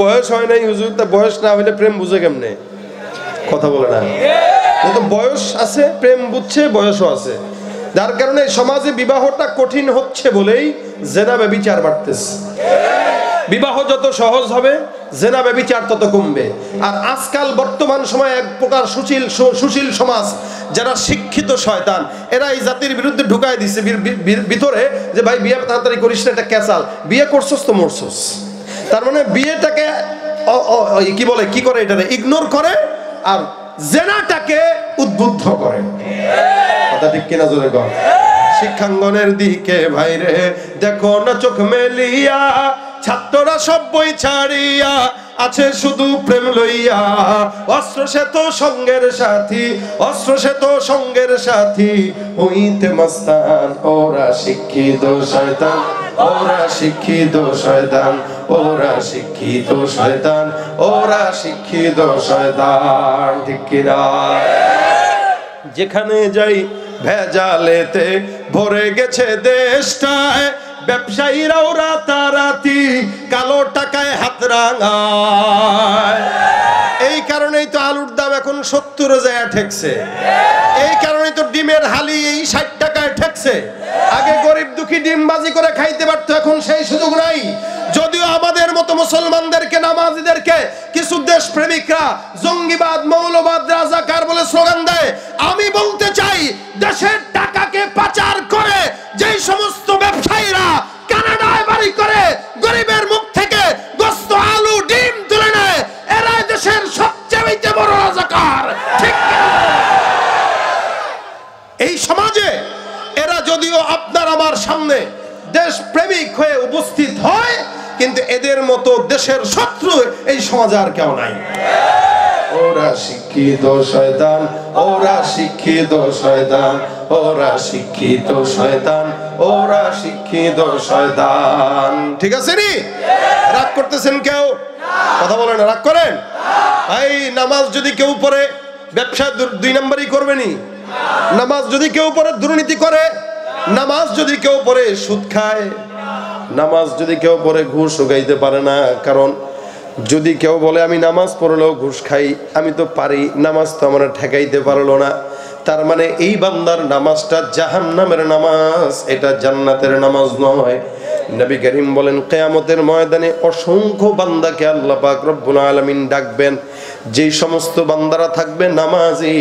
বয়স হয় নাই হুজুর, তা বয়স না হইলে প্রেম বুঝে কেমনে? কথা বলে না। কিন্তু বয়স আছে, প্রেম বুঝছে, বয়সও আছে। যার কারণে সমাজে বিবাহটা কঠিন হচ্ছে বলেই জেনা ব্যভিচার বাড়তেছে। বিবাহ যত সহজ হবে, জেনা ব্যভিচার তত কমবে। আর আজকাল বর্তমান সময়ে এক প্রকার সুশীল সমাজ, যারা শিক্ষিত শয়তান, এরা এই জাতির বিরুদ্ধে ঢুকায় দিচ্ছে ভিতরে যে ভাই বিয়ে তাড়াতাড়ি করিস না, এটা ক্যাসাল, বিয়ে করছস তো মরছস। তার মানে বিয়েটাকে কি বলে, কি করে, এটা ইগনোর করে, আর জেনাটাকে উদ্বুদ্ধ করে। কথা ঠিক কিনা জোরে কর। শিক্ষাঙ্গনের দিকে ভাইরে দেখো না চোখ মেলিয়া, ছাত্ররা সব বই ছাড়িয়া আছে শুধু প্রেম লইয়া। অস্ত্র সে তো সঙ্গের সাথী, অস্ত্র সে তো সঙ্গের সাথী, হইতে মস্তান ওরা শিক্ষিত শয়তান, ওরা শিক্ষিত শয়তান, ওরা শিক্ষিত শয়তান, ওরা শিক্ষিত শয়তান, ঠিক কিনা? যেখানে যাই ভেজালেতে ভরে গেছে দেশটায়, ব্যবসায়ীরাও রাতারাতি কালো টাকায় হাত রাঙায়। এই কারণেই তো আলুর দাম এখন 70 যায় ঠেকছে। এই কারণেই তো ডিমের হালি এই 60 টাকায় ঠেকছে। আগে গরিব দুঃখী ডিম বাজি করে খাইতে পারতো, এখন সেই সুযোগ নাই। যদিও আমাদের মতো মুসলমানদেরকে, নামাজিদেরকে কিছু দেশপ্রেমিকরা জঙ্গিবাদ, মৌলবাদ, রাজাকার বলে স্লোগান দেয়। আমি বলতে চাই, দেশের টাকাকে পাচার করে যেই সমস্ত ব্যবসায়ীরা কানাডায় বাড়ি করে গরিবের মুখ থেকে গোস্ত, আলু, ডিম তুলে নেয়, এরাই দেশের সবচেয়ে বড় রাজাকার, ঠিক না? এই সমাজে এরা যদিও আপনার আমার সামনে দেশ প্রেমিক হয়ে উপস্থিত হয়, কিন্তু এদের মতো দেশের শত্রু এই সমাজে আর কেউ নাই। ওরা শিক্ষিত শয়তান, ওরা শিক্ষিত শয়তান, ওরা শিক্ষিত শয়তান, ওরা শিক্ষিত শয়তান। ঠিক আছে নি? রাগ করতেছেন কেউ? কথা বলেন, রাগ করেন? ভাই, নামাজ যদি কেউ পড়ে ব্যবসা 2 নম্বরই করবে নি? নামাজ যদি কেউ পড়ে দুর্নীতি করে? নামাজ যদি কেউ পড়ে সুদ খায়? নামাজ যদি কেউ পড়ে ঘুষ উগাইতে পারে না? কারণ যদি কেউ বলে আমি নামাজ পড়লেও ঘুষ খাই, আমি তো পারি, নামাজ তো আমার ঠেকাইতে পারলো না, তার মানে এই বান্দার নামাজটা জাহান্নামের নামাজ, এটা জান্নাতের নামাজ নয়। নবী করিম বলেন, কিয়ামতের ময়দানে অসংখ্য বান্দাকে আল্লাহ পাক রব্বুল আলামিন ডাকবেন। যেই সমস্ত বান্দারা থাকবে নামাজি,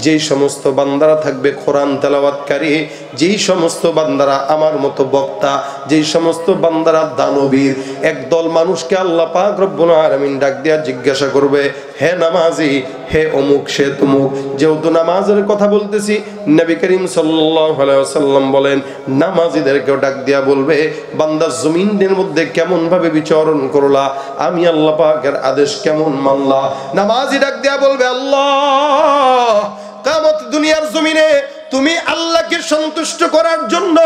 যেই সমস্ত বান্দারা থাকবে কোরআন তেলাওয়াতকারী, যেই সমস্ত বান্দারা আমার মতো বক্তা, যেই সমস্ত বান্দারা দানবীর, একদল মানুষকে আল্লাহ পাক রব্বুল আলামিন ডাক দিয়া জিজ্ঞাসা করবে, হে নামাজি, হে অমুক, সে তমুক। যেহেতু নামাজের কথা বলতেছি, নবী করিম সাল্লাল্লাহু আলাইহি ওয়াসাল্লাম বলেন, নামাজিদেরকেও ডাক দিয়া বলবে, বান্দা জমিনের মধ্যে কেমন ভাবে বিচরণ করলা, আমি আল্লাহ পাকের আদেশ কেমন মানলা। নামাজি ডাক দিয়া বলবে, আল্লাহ, কিয়ামত দুনিয়ার জমিনে তুমি আল্লাহকে সন্তুষ্ট করার জন্য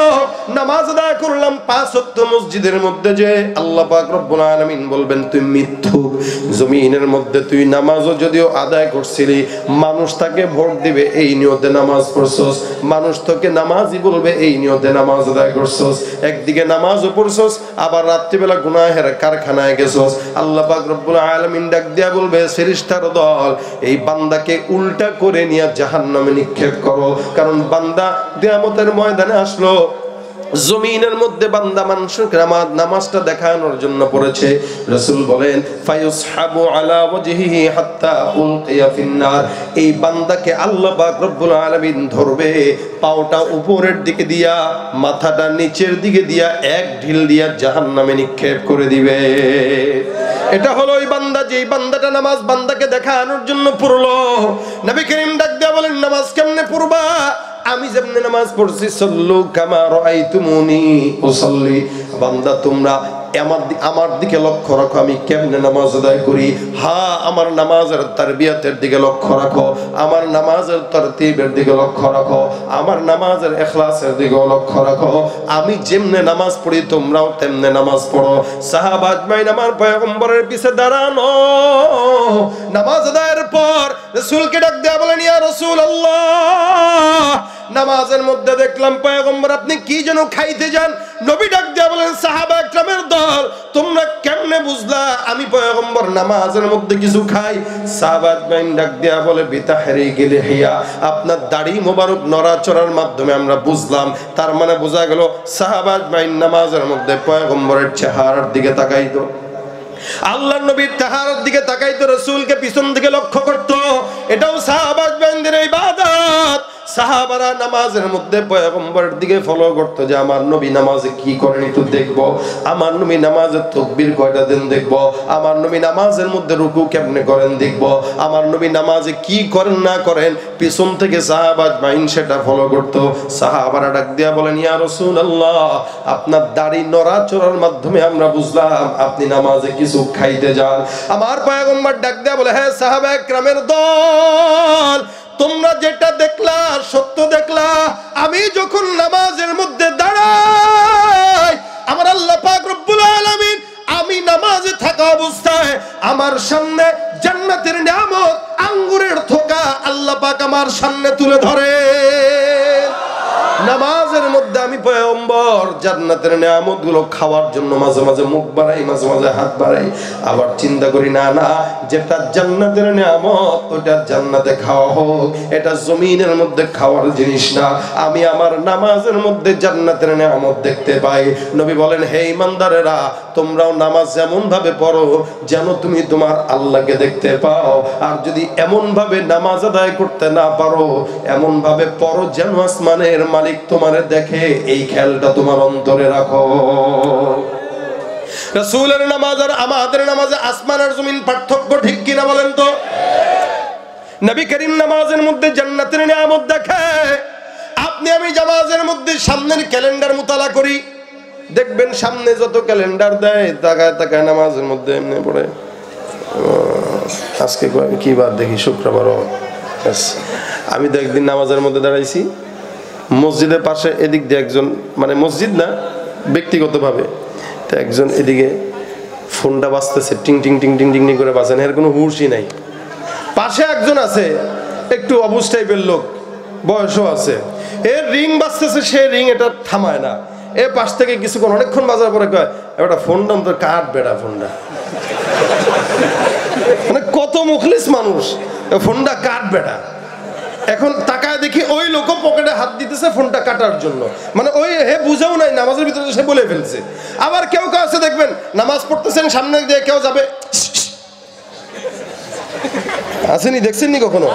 নামাজ আদায় করলাম 5 ওয়াক্ত মসজিদের মধ্যে, যে আল্লাহ পাক রব্বুল আলামিন বলবেন তুই মিথ্যুক। জমিনের মধ্যে তুই নামাজও যদিও আদায় করছিলি, মানুষ তাকে ভোট দিবে এই নিয়তে নামাজ পড়ছস, মানুষ তোকে নামাজি বলবে এই নিয়তে নামাজ আদায় করছস। একদিকে নামাজও পড়ছস, আবার রাত্রিবেলা গুনাহের কারখানায় গেছস। আল্লাহ পাক রব্বুল আলামিন ডাক দিয়া বলবে, ফেরেশতার দল, এই বান্দাকে উল্টা করে নিয়ে জাহান্নামে নিক্ষেপ করো। কারণ বান্দা কিয়ামতের ময়দানে আসলো, জমিনের মধ্যে বান্দা মানুষকে নামাজটা দেখানোর জন্য পড়েছে। রাসূল বলেন, ফায়ুসহাবু আলা ওয়াজহিহি হাত্তা উলকিয়া ফিন্নার, এই বান্দাকে আল্লাহ পাক রব্বুল আলামিন ধরবে, পাওটা উপরের দিকে দিয়া, মাথাটা নিচের দিকে দিয়া, এক ঢিল দিয়া জাহান্নামে নিক্ষেপ করে দিবে। এটা হলো ওই বান্দা, যেই বান্দাটা নামাজ বান্দাকে দেখানোর জন্য পড়লো। নবী করিম ডাক দিয়া বলেন, নামাজ কেমনে পড়বা? আমি যেমনে নামাজ পড়ছি, সল্লু কামা রাআইতুমুনি উসাল্লি, বান্দা তোমরা আমার দিকে লক্ষ্য রাখো, আমি কেমনে নামাজ আদায় করি। হ্যাঁ, আমার নামাজের তারবিয়াতের দিকে লক্ষ্য রাখো, আমার নামাজের তারতিবের দিকে লক্ষ্য রাখো, আমার নামাজের ইখলাসের দিকে লক্ষ্য রাখো। আমি যেমনে নামাজ পড়ি তোমরাও তেমনে নামাজ পড়ো। সাহাবা আজমাইন আমার পয়গম্বরের পিছে দাঁড়ানো। নামাজ আদায়ের পর রাসূলকে ডাক দেয়া বলেন, ইয়া রাসূলুল্লাহ, নামাজের মধ্যে দেখলাম পয়গম্বর আপনি কি যেন খাইতে যান। নবী ডাক দেয়া বলেন, সাহাবা একরামের দল, তোমরা কেমনে বুঝলা আমি পয়গম্বর নামাজের মধ্যে কিছু খাই? সাহাবা আজমাইন ডাক দেয়া বলে, বিতাহরিকি লিহিয়া, আপনার দাড়ি মোবারক নড়াচড়ার মাধ্যমে আমরা বুঝলাম। তার মানে বোঝা গেল সাহাবা আজমাইন নামাজের মধ্যে পয়গম্বরের চেহারার দিকে তাকাইতো, আল্লাহর নবীর চেহারার দিকে তাকাইতো, রাসূলকে পিছন দিকে লক্ষ্য করতো। এটাও সাহাবা আজমাইনদের ইবাদত। সাহাবারা নামাজের মধ্যে পয়গম্বরের দিকে ফলো করতো যে আমার নবী নামাজে কি করেন একটু দেখবো, আমার নবী নামাজের তাকবীর কয়টা দেন দেখবো, আমার নবী নামাজের মধ্যে রুকু কেমনে করেন দেখবো, আমার নবী নামাজে কি করেন না করেন পিছন থেকে সাহাবা আজমাইন সেটা ফলো করতো। সাহাবারা ডাক দিয়া বলেন, ইয়া রাসূলুল্লাহ, আপনার দাড়ি নড়াচড়ার মাধ্যমে আমরা বুঝলাম আপনি নামাজে কিছু খাইতে যান। আমার পয়গম্বর ডাক দিয়া বলে, হ্যাঁ সাহাবা একরামের দল, তোমরা যেটা দেখলা সত্য দেখলা। আমি যখন নামাজের মধ্যে দাঁড়াই, আমার আল্লাহ পাক রব্বুল আলামিন আমি নামাজে থাকা অবস্থায় আমার সামনে জান্নাতের নিয়ামত আঙ্গুরের থোকা আল্লাহ পাক আমার সামনে তুলে ধরে। নামাজের মধ্যে আমি পয়গম্বর জান্নাতের নিয়ামতগুলো খাওয়ার জন্য মাঝে মাঝে মুখ বাড়াই, মাঝে মাঝে হাত বাড়াই, আবার চিন্তা করি না না, যেটা জান্নাতের নিয়ামত ওটা জান্নাতে খাওয়া হোক, এটা জমিনের মধ্যে খাওয়ার জিনিস না। আমি আমার নামাজের মধ্যে জান্নাতের নিয়ামত দেখতে পাই। নবী বলেন, হে ঈমানদারেরা, তোমরাও নামাজ এমন ভাবে পড়ো যেন তুমি তোমার আল্লাহকে দেখতে পাও। আর যদি এমন ভাবে নামাজ আদায় করতে না পারো, এমন ভাবে পড়ো যেন আসমানের মালিক তোমারে দেখে। এই খেয়ালটা তোমার অন্তরে রাখো। রাসূলের নামাজ আর আমাদের নামাজে আসমান আর জমিন পার্থক্য, ঠিক কিনা বলেন তো? নবী করিম নামাজের মধ্যে জান্নাতের নিয়ামত দেখে। আপনি আমি নামাজের মধ্যে সামনের ক্যালেন্ডার মুতালা করি, দেখবেন সামনে যত ক্যালেন্ডার দেয় তাকায় তাকায় নামাজের মধ্যে এমনি পড়ে, আজকে কি বার দেখি, শুক্রবার। আমি তো একদিন নামাজের মধ্যে দাঁড়াইছি, মসজিদের পাশে এদিক দিয়ে একজন, মানে মসজিদ না ব্যক্তিগতভাবে, তো একজন এদিকে ফোনটা বাজতেছে, টিং টিং টিং টিং টিং করে বাজেন, এর কোনো হুঁশই নাই। পাশে একজন আছে একটু অবুঝ টাইপের লোক, বয়সও আছে, এর রিং বাজতেছে, সে রিং এটা থামায় না। এ পাশ থেকে কিছুক্ষণ অনেকক্ষণ বাজার পরে কয়, এবার ফোনটা তো কাট বেড়া ফোনটা, মানে কত মুখলিস মানুষ, ফোনটা কাট বেড়া। এখন তাকায় দেখি ওই লোক পকেটে হাত দিতেছে ফোনটা কাটার জন্য, মানে ওই হে বুঝেও নাই নামাজের ভিতরে সে বলে ফেলছে। আবার কেউ কেউ আছে দেখবেন নামাজ পড়তেছেন, সামনে দিয়ে কেউ যাবে, আসেনি দেখছেননি কখনো?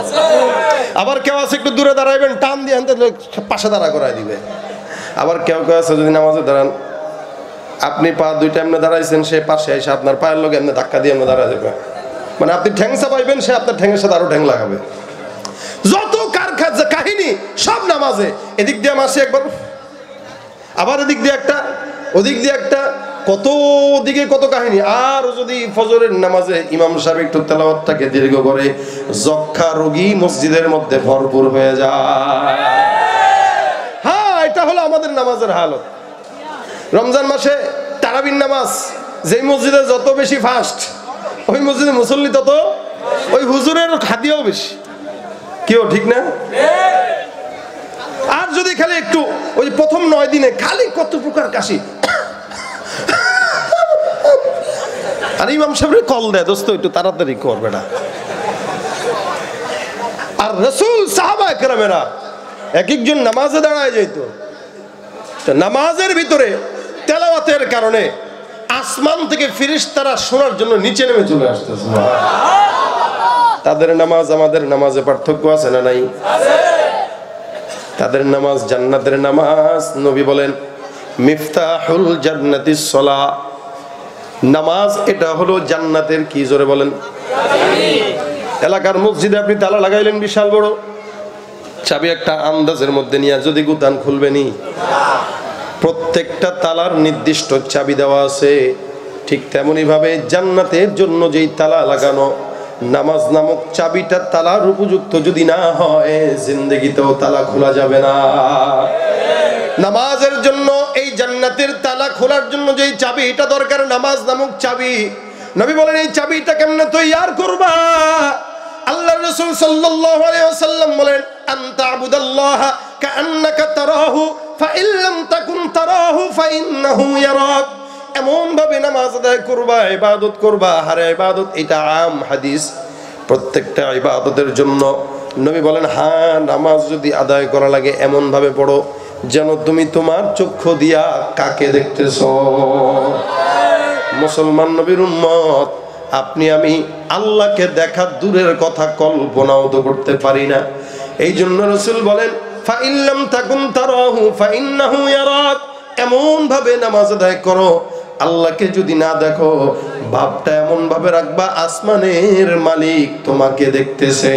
আবার কেউ আছে একটু দূরে দাঁড়াইবেন, টান দিয়ে আনতে পাশে দাঁড়া করাই দিবে। আবার কেউ কেউ আছে যদি নামাজে দাঁড়ান, আপনি পা দুইটা এমনি দাঁড়াইছেন, সে পাশে এসে আপনার পায়ের লোক এমনি ধাক্কা দিয়ে এমনি দাঁড়া যাবে, মানে আপনি ঠ্যাংসা পাইবেন, সে আপনার ঠ্যাংয়ের সাথে আরো ঠ্যাং লাগাবে। যত কাহিনী সব নামাজে, এদিক দিয়ে মাসে একবার, আবার এদিক দিয়ে একটা, ওদিক দিয়ে একটা, কত দিকে কত কাহিনী। আর যদি ফজরের নামাজে ইমাম সাহেব একটু তেলাওয়াতটাকে দীর্ঘ করে, যক্ষা রোগী মসজিদের মধ্যে ভরপুর হয়ে যায়। হ্যাঁ, এটা হলো আমাদের নামাজের হালত। রমজান মাসে তারাবির নামাজ, যেই মসজিদে যত বেশি ফাস্ট, ওই মসজিদে মুসল্লি তত, ওই হুজুরের হাদিয়াও বেশি। কেউ ঠিক না? আর যদি খালি একটু ওই প্রথম 9 দিনে খালি কত প্রকার কাশি, আর ইমাম সাহেবের কল দেয়, দোস্ত একটু তাড়াতাড়ি কর বেটা। আর রাসূল সাহাবা একরামেরা এক একজন নামাজে দাঁড়ায় যাইতো, নামাজের ভিতরে তেলাওয়াতের কারণে আসমান থেকে ফেরেশতারা শোনার জন্য নিচে নেমে চলে আসতেছে। তাদের নামাজ আমাদের নামাজে পার্থক্য আছে না নাই? তাদের নামাজ জান্নাতের নামাজ। নবী বলেন, মিফতাহুল জান্নাতিস সালাহ, নামাজ এটা হলো জান্নাতের কি, জোরে বলেন? এলাকার মসজিদে আপনি তালা লাগাইলেন বিশাল বড়, চাবি একটা আন্দাজের মধ্যে নিয়ে যদি গুতান খুলবেনি, প্রত্যেকটা তালার নির্দিষ্ট চাবি দেওয়া আছে। ঠিক তেমনি ভাবে জান্নাতের জন্য যেই তালা লাগানো, নামাজ নামক চাবিটা তালার উপযুক্ত যদি না হয়, জিন্দেগিতেও তালা খোলা যাবে না। নামাজের জন্য এই জান্নাতের তালা খোলার জন্য যেই চাবিটা দরকার, নামাজ নামক চাবি, নবী বলেন এই চাবিটা কেমনে তৈয়ার করবা? আল্লাহর রাসূল সাল্লাল্লাহু আলাইহি ওয়াসাল্লাম বলেন, আনতা আবুদাল্লাহা কাআন্নাকা তারাহু ফাইন লাম তাকুন তারাহু ফাইন্নাহু ইয়ারাক। এমন ভাবে নামাজ আদায় করবা, ইবাদত করবা। হারে ইবাদত, এটা আম হাদিস, প্রত্যেকটা ইবাদতের জন্য নবী বলেন, হ্যাঁ নামাজ যদি আদায় করা লাগে এমন ভাবে পড়ো যেন তুমি তোমার চক্ষু দিয়া কাকে দেখতেছো। মুসলমান নবীর উম্মত, আপনি আমি আল্লাহকে দেখা দূরের কথা কল্পনাও তো করতে পারি না। এই জন্য রাসূল বলেন, ফাইন লাম তাকুন তারাহু ফাইন্নাহু ইয়ারাক। এমন ভাবে নামাজ আদায় করো, আল্লাহকে যদি না দেখো, ভাবটা এমন ভাবে রাখবা আসমানের মালিক তোমাকে দেখতেছে।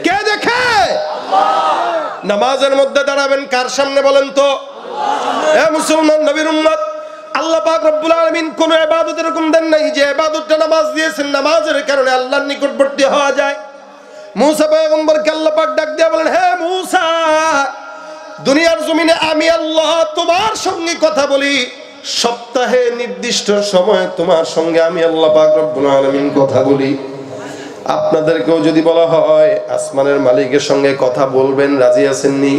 কে দেখে? নামাজের মধ্যে দাঁড়াবেন কার সামনে বলেন তো? এ মুসলমান নবীর উম্মত, আল্লাহ পাক রব্বুল আলামিন কোন ইবাদত এরকম দেন নাই যে ইবাদতটা নামাজ দিয়েছেন, নামাজের কারণে আল্লাহর নিকটবর্তী হওয়া যায়। মুসা পয়গম্বরকে আল্লাহ পাক ডাক দিয়ে বলেন, হে মুসা, দুনিয়ার জমিনে আমি আল্লাহ তোমার সঙ্গে কথা বলি, সপ্তাহে নির্দিষ্ট সময়ে তোমার সঙ্গে আমি আল্লাহ পাক রব্বুল আলামিন কথা বলি। আপনাদেরকেও যদি বলা হয় আসমানের মালিকের সঙ্গে কথা বলবেন, রাজি আছেননি?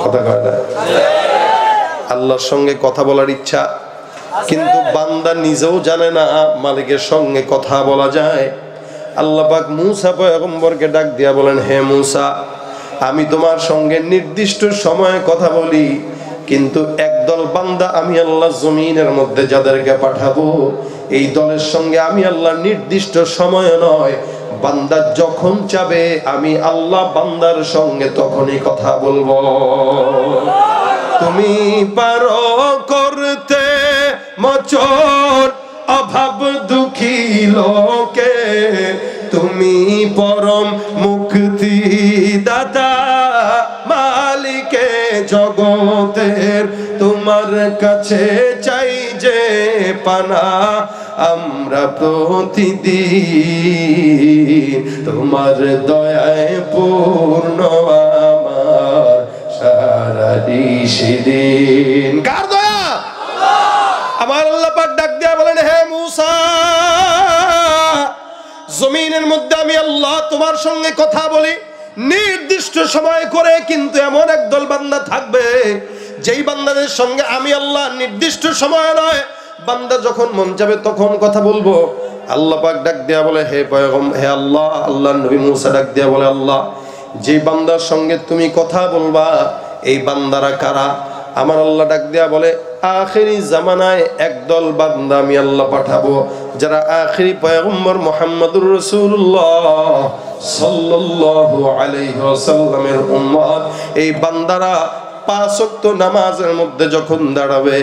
কথা কয় না? আল্লাহর সঙ্গে কথা বলার ইচ্ছা, কিন্তু বান্দা নিজেও জানে না মালিকের সঙ্গে কথা বলা যায়। আল্লাহ পাক মুসা পয়গম্বরকে ডাক দিয়া বলেন, হে মুসা, আমি তোমার সঙ্গে নির্দিষ্ট সময়ে কথা বলি, কিন্তু একদল বান্দা আমি আল্লাহ জমিনের মধ্যে যাদেরকে পাঠাবো, এই দলের সঙ্গে আমি আল্লাহ নির্দিষ্ট সময় নয়, বান্দা যখন চাবে আমি আল্লাহ বান্দার সঙ্গে তখনই কথা বলবো। তুমি পারো করতে মোচন অভাব দুঃখী লোকে, তুমি পরম মুক্তি দাতা মালিকে জগতের, তোমার কাছে চাই যে পানা আমরা প্রতিদিন, তোমার দয়ায় পূর্ণ আমার সারা দিন। কার দয়া? আমার আল্লাহ পাক ডাক দিয়া বলেন, হে মুসা, জমিনের মধ্যে আমি আল্লাহ তোমার সঙ্গে কথা বলি নির্দিষ্ট সময় করে, কিন্তু এমন একদল বান্দা থাকবে যেই বান্দাদের সঙ্গে আমি আল্লাহ নির্দিষ্ট সময় নয়, বান্দা যখন মন যাবে তখন কথা বলবো। আল্লাহ পাক ডাক দিয়া বলে, হে পয়গম্বর, হে আল্লাহ, আল্লাহ নবী মুসা ডাক দিয়া বলে, আল্লাহ যে বান্দার সঙ্গে তুমি কথা বলবা এই বান্দারা কারা? আমার আল্লাহ ডাক দিয়া বলে, আখিরি জামানায় একদল বান্দা আমি আল্লাহ পাঠাবো, যারা আখিরি পয়গম্বর মুহাম্মদুর রাসূলুল্লাহ সাল্লাল্লাহু আলাইহি ওয়াসাল্লামের উম্মত। এই বান্দারা 5 ওয়াক্ত নামাজের মধ্যে যখন দাঁড়াবে,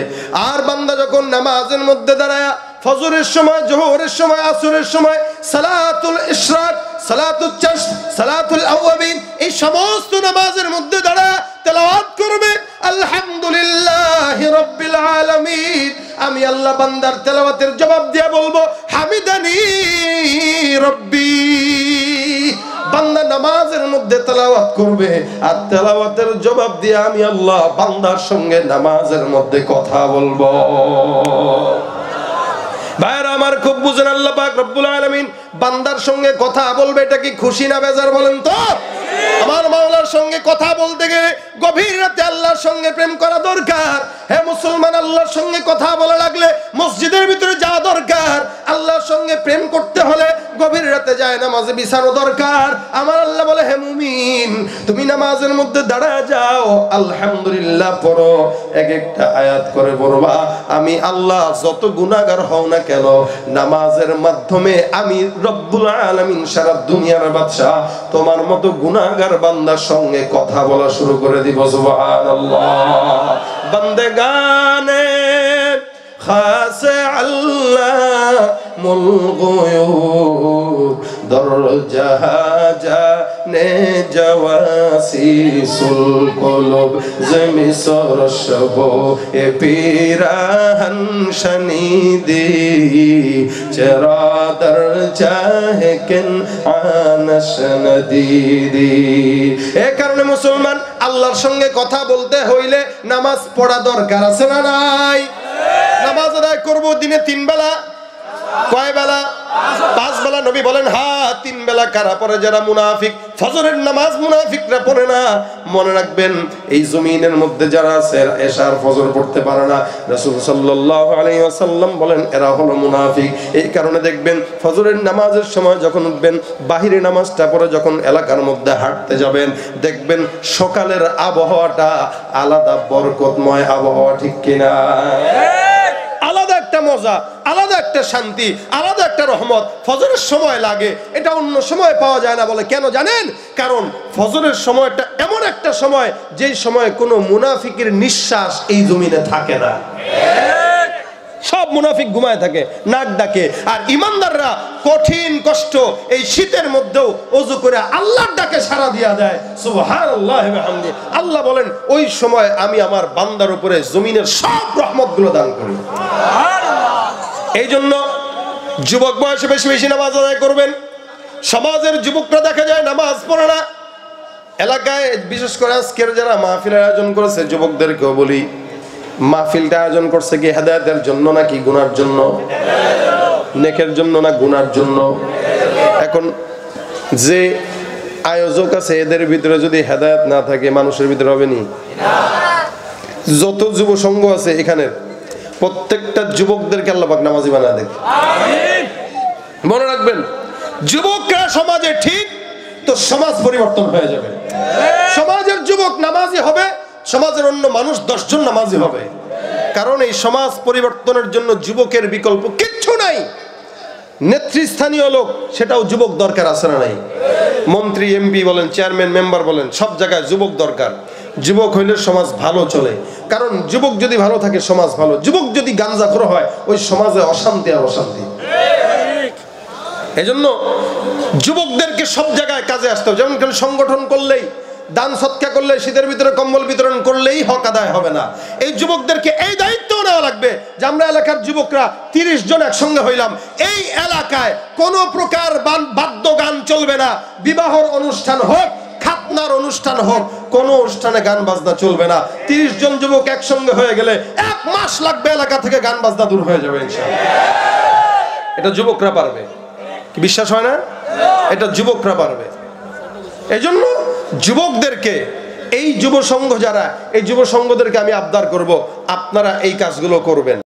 আর বান্দা যখন নামাজের মধ্যে দাঁড়ায় ফজরের সময়, জোহরের সময়, আসরের সময়, সালাতুল ইশরাক, সালাতুল চাশর, সালাতুল আওয়াবিন, এই সমস্ত নামাজের মধ্যে দাঁড়ায় তেলাওয়াত করবে আলহামদুলিল্লাহি রাব্বিল আলামিন, আমি আল্লাহ বান্দার তেলাওয়াতের জবাব দিয়ে বলবো, হামিদানি রব্বি। বান্দা নামাজের মধ্যে তেলাওয়াত করবে, আর তেলাওয়াতের জবাব দিয়ে আমি আল্লাহ বান্দার সঙ্গে নামাজের মধ্যে কথা বলবো। ভাইরা আমার, খুব বুঝেন, আল্লাহ পাক রব্বুল আলামিন বান্দার সঙ্গে কথা বলবে, এটা কি খুশি না বেজার বলেন তো? আমার মাওলার সঙ্গে কথা বলতে গেলে গভীর রাতে আল্লাহর সঙ্গে প্রেম করা দরকার। হে মুসলমান, আল্লাহর সঙ্গে কথা বলা লাগলে মসজিদের ভিতরে যাওয়া দরকার। আল্লাহর সঙ্গে প্রেম করতে হলে গভীর রাতে যায় নামাজে বিছানো দরকার। আমার আল্লাহ বলে, হে মুমিন, তুমি নামাজের মধ্যে দাঁড়ায় যাও, আলহামদুলিল্লাহ পড়ো, এক একটা আয়াত করে পড়বা। আমি আল্লাহ যত গুনাহগার হও না কেন, নামাজের মাধ্যমে আমি রব্বুল আলামিন সারা দুনিয়ার বাদশা তোমার মতো গুনাহগার বান্দার সঙ্গে কথা বলা শুরু করে দিব। সুবহানাল্লাহ। বান্দেগানে খাসে আল্লাহ মুল গুয়ুব, দরজা জানে জওয়াসিসুল কুলুব জমিসর শব এ পিরাহন শনিদি চরা দর চাহে কিন আনশ নদীদি। এই কারণে মুসলমান আল্লাহর সঙ্গে কথা বলতে হইলে নামাজ পড়া দরকার আছে না নাই? নামাজ আদায় করবো দিনে 3 বেলা, কয় বেলা? 5 বেলা। নবী বলেন হ্যাঁ 3 বেলা। কারা পড়ে? যারা মুনাফিক। ফজরের নামাজ মুনাফিকরা পড়ে না। মনে রাখবেন এই জমিনের মধ্যে যারা আছে এশার ফজর পড়তে পারে না, রাসূল সাল্লাল্লাহু আলাইহি ওয়াসাল্লাম বলেন এরা হলো মুনাফিক। এই কারণে দেখবেন ফজরের নামাজের সময় যখন উঠবেন, বাহিরে নামাজটা পড়ে যখন এলাকার মধ্যে হাঁটতে যাবেন, দেখবেন সকালের আবহাওয়াটা আলাদা বরকতময় আবহাওয়া, ঠিক কিনা? আলাদা একটা মজা, আলাদা একটা শান্তি, আলাদা একটা রহমত ফজরের সময় লাগে। এটা অন্য সময় পাওয়া যায় না। বলে কেন জানেন? কারণ ফজরের সময়টা এমন একটা সময় যেই সময় কোনো মুনাফিকের নিঃশ্বাস এই জমিনে থাকে না। সব মুনাফিক ঘুমায় থাকে, নাক ডাকে। আর ইমানদাররা কঠিন কষ্ট এই শীতের মধ্যেও ওযু করে আল্লাহর ডাকে সাড়া দিয়া দেয়। সুবহানাল্লাহ ওয়া বিহামদি। আল্লাহ বলেন ওই সময় আমি আমার বান্দার উপরে জমিনের সব রহমতগুলো দান করি। এই জন্য যুবক বয়সে বেশি বেশি নামাজ আদায় করবেন। সমাজের যুবকরা দেখা যায় নামাজ পড়ে না। এলাকায় বিশেষ করে আজকের যারা মাহফিলের আয়োজন করেছে, যুবকদেরকেও বলি, মাহফিলটা আয়োজন করছে কি হেদায়েতের জন্য নাকি গুনার জন্য? নেকের জন্য না গুনার জন্য? এখন যে আয়োজক আছে এদের ভিতরে যদি হেদায়েত না থাকে, মানুষের ভিতরে হবে নি? যত যুব সংঘ আছে এখানের প্রত্যেকটা যুবকদেরকে আল্লাহ পাক নামাজি বানায় দেখ। মনে রাখবেন, যুবকরা সমাজে ঠিক তো সমাজ পরিবর্তন হয়ে যাবে। সমাজের যুবক নামাজি হবে, সমাজের অন্য মানুষ 10 জন নামাজি হবে। কারণ এই সমাজ পরিবর্তনের জন্য যুবকের বিকল্প কিচ্ছু নাই। নেতৃস্থানীয় লোক, সেটাও যুবক দরকার আছে না নাই? মন্ত্রী, এমপি বলেন, চেয়ারম্যান, মেম্বার বলেন, সব জায়গায় যুবক দরকার। যুবক হইলে সমাজ ভালো চলে। কারণ যুবক যদি ভালো থাকে সমাজ ভালো। যুবক যদি গাঞ্জাখোর হয় ওই সমাজে অশান্তি আর অশান্তি। এজন্য যুবকদেরকে সব জায়গায় কাজে আসতে হবে। যেমন সংগঠন করলেই, দান সৎকা করলে, শীতের ভিতরে কম্বল বিতরণ করলেই হক আদায় হবে না। এই যুবকদেরকে এই দায়িত্ব নেওয়া লাগবে যে আমরা এলাকার যুবকরা 30 জন একসঙ্গে হইলাম, এই এলাকায় কোনো প্রকার বাদ্য গান চলবে না। বিবাহর অনুষ্ঠান হোক, খাতনার অনুষ্ঠান হোক, কোন অনুষ্ঠানে গান বাজনা চলবে না। 30 জন যুবক একসঙ্গে হয়ে গেলে 1 মাস লাগবে, এলাকা থেকে গান বাজনা দূর হয়ে যাবে ইনশাআল্লাহ। এটা যুবকরা পারবে, কি বিশ্বাস হয় না? এটা যুবকরা পারবে। এজন্য যুবকদেরকে, এই যুব সংঘ যারা, এই যুব সংঘদেরকে আমি আবদার করব আপনারা এই কাজগুলো করবেন।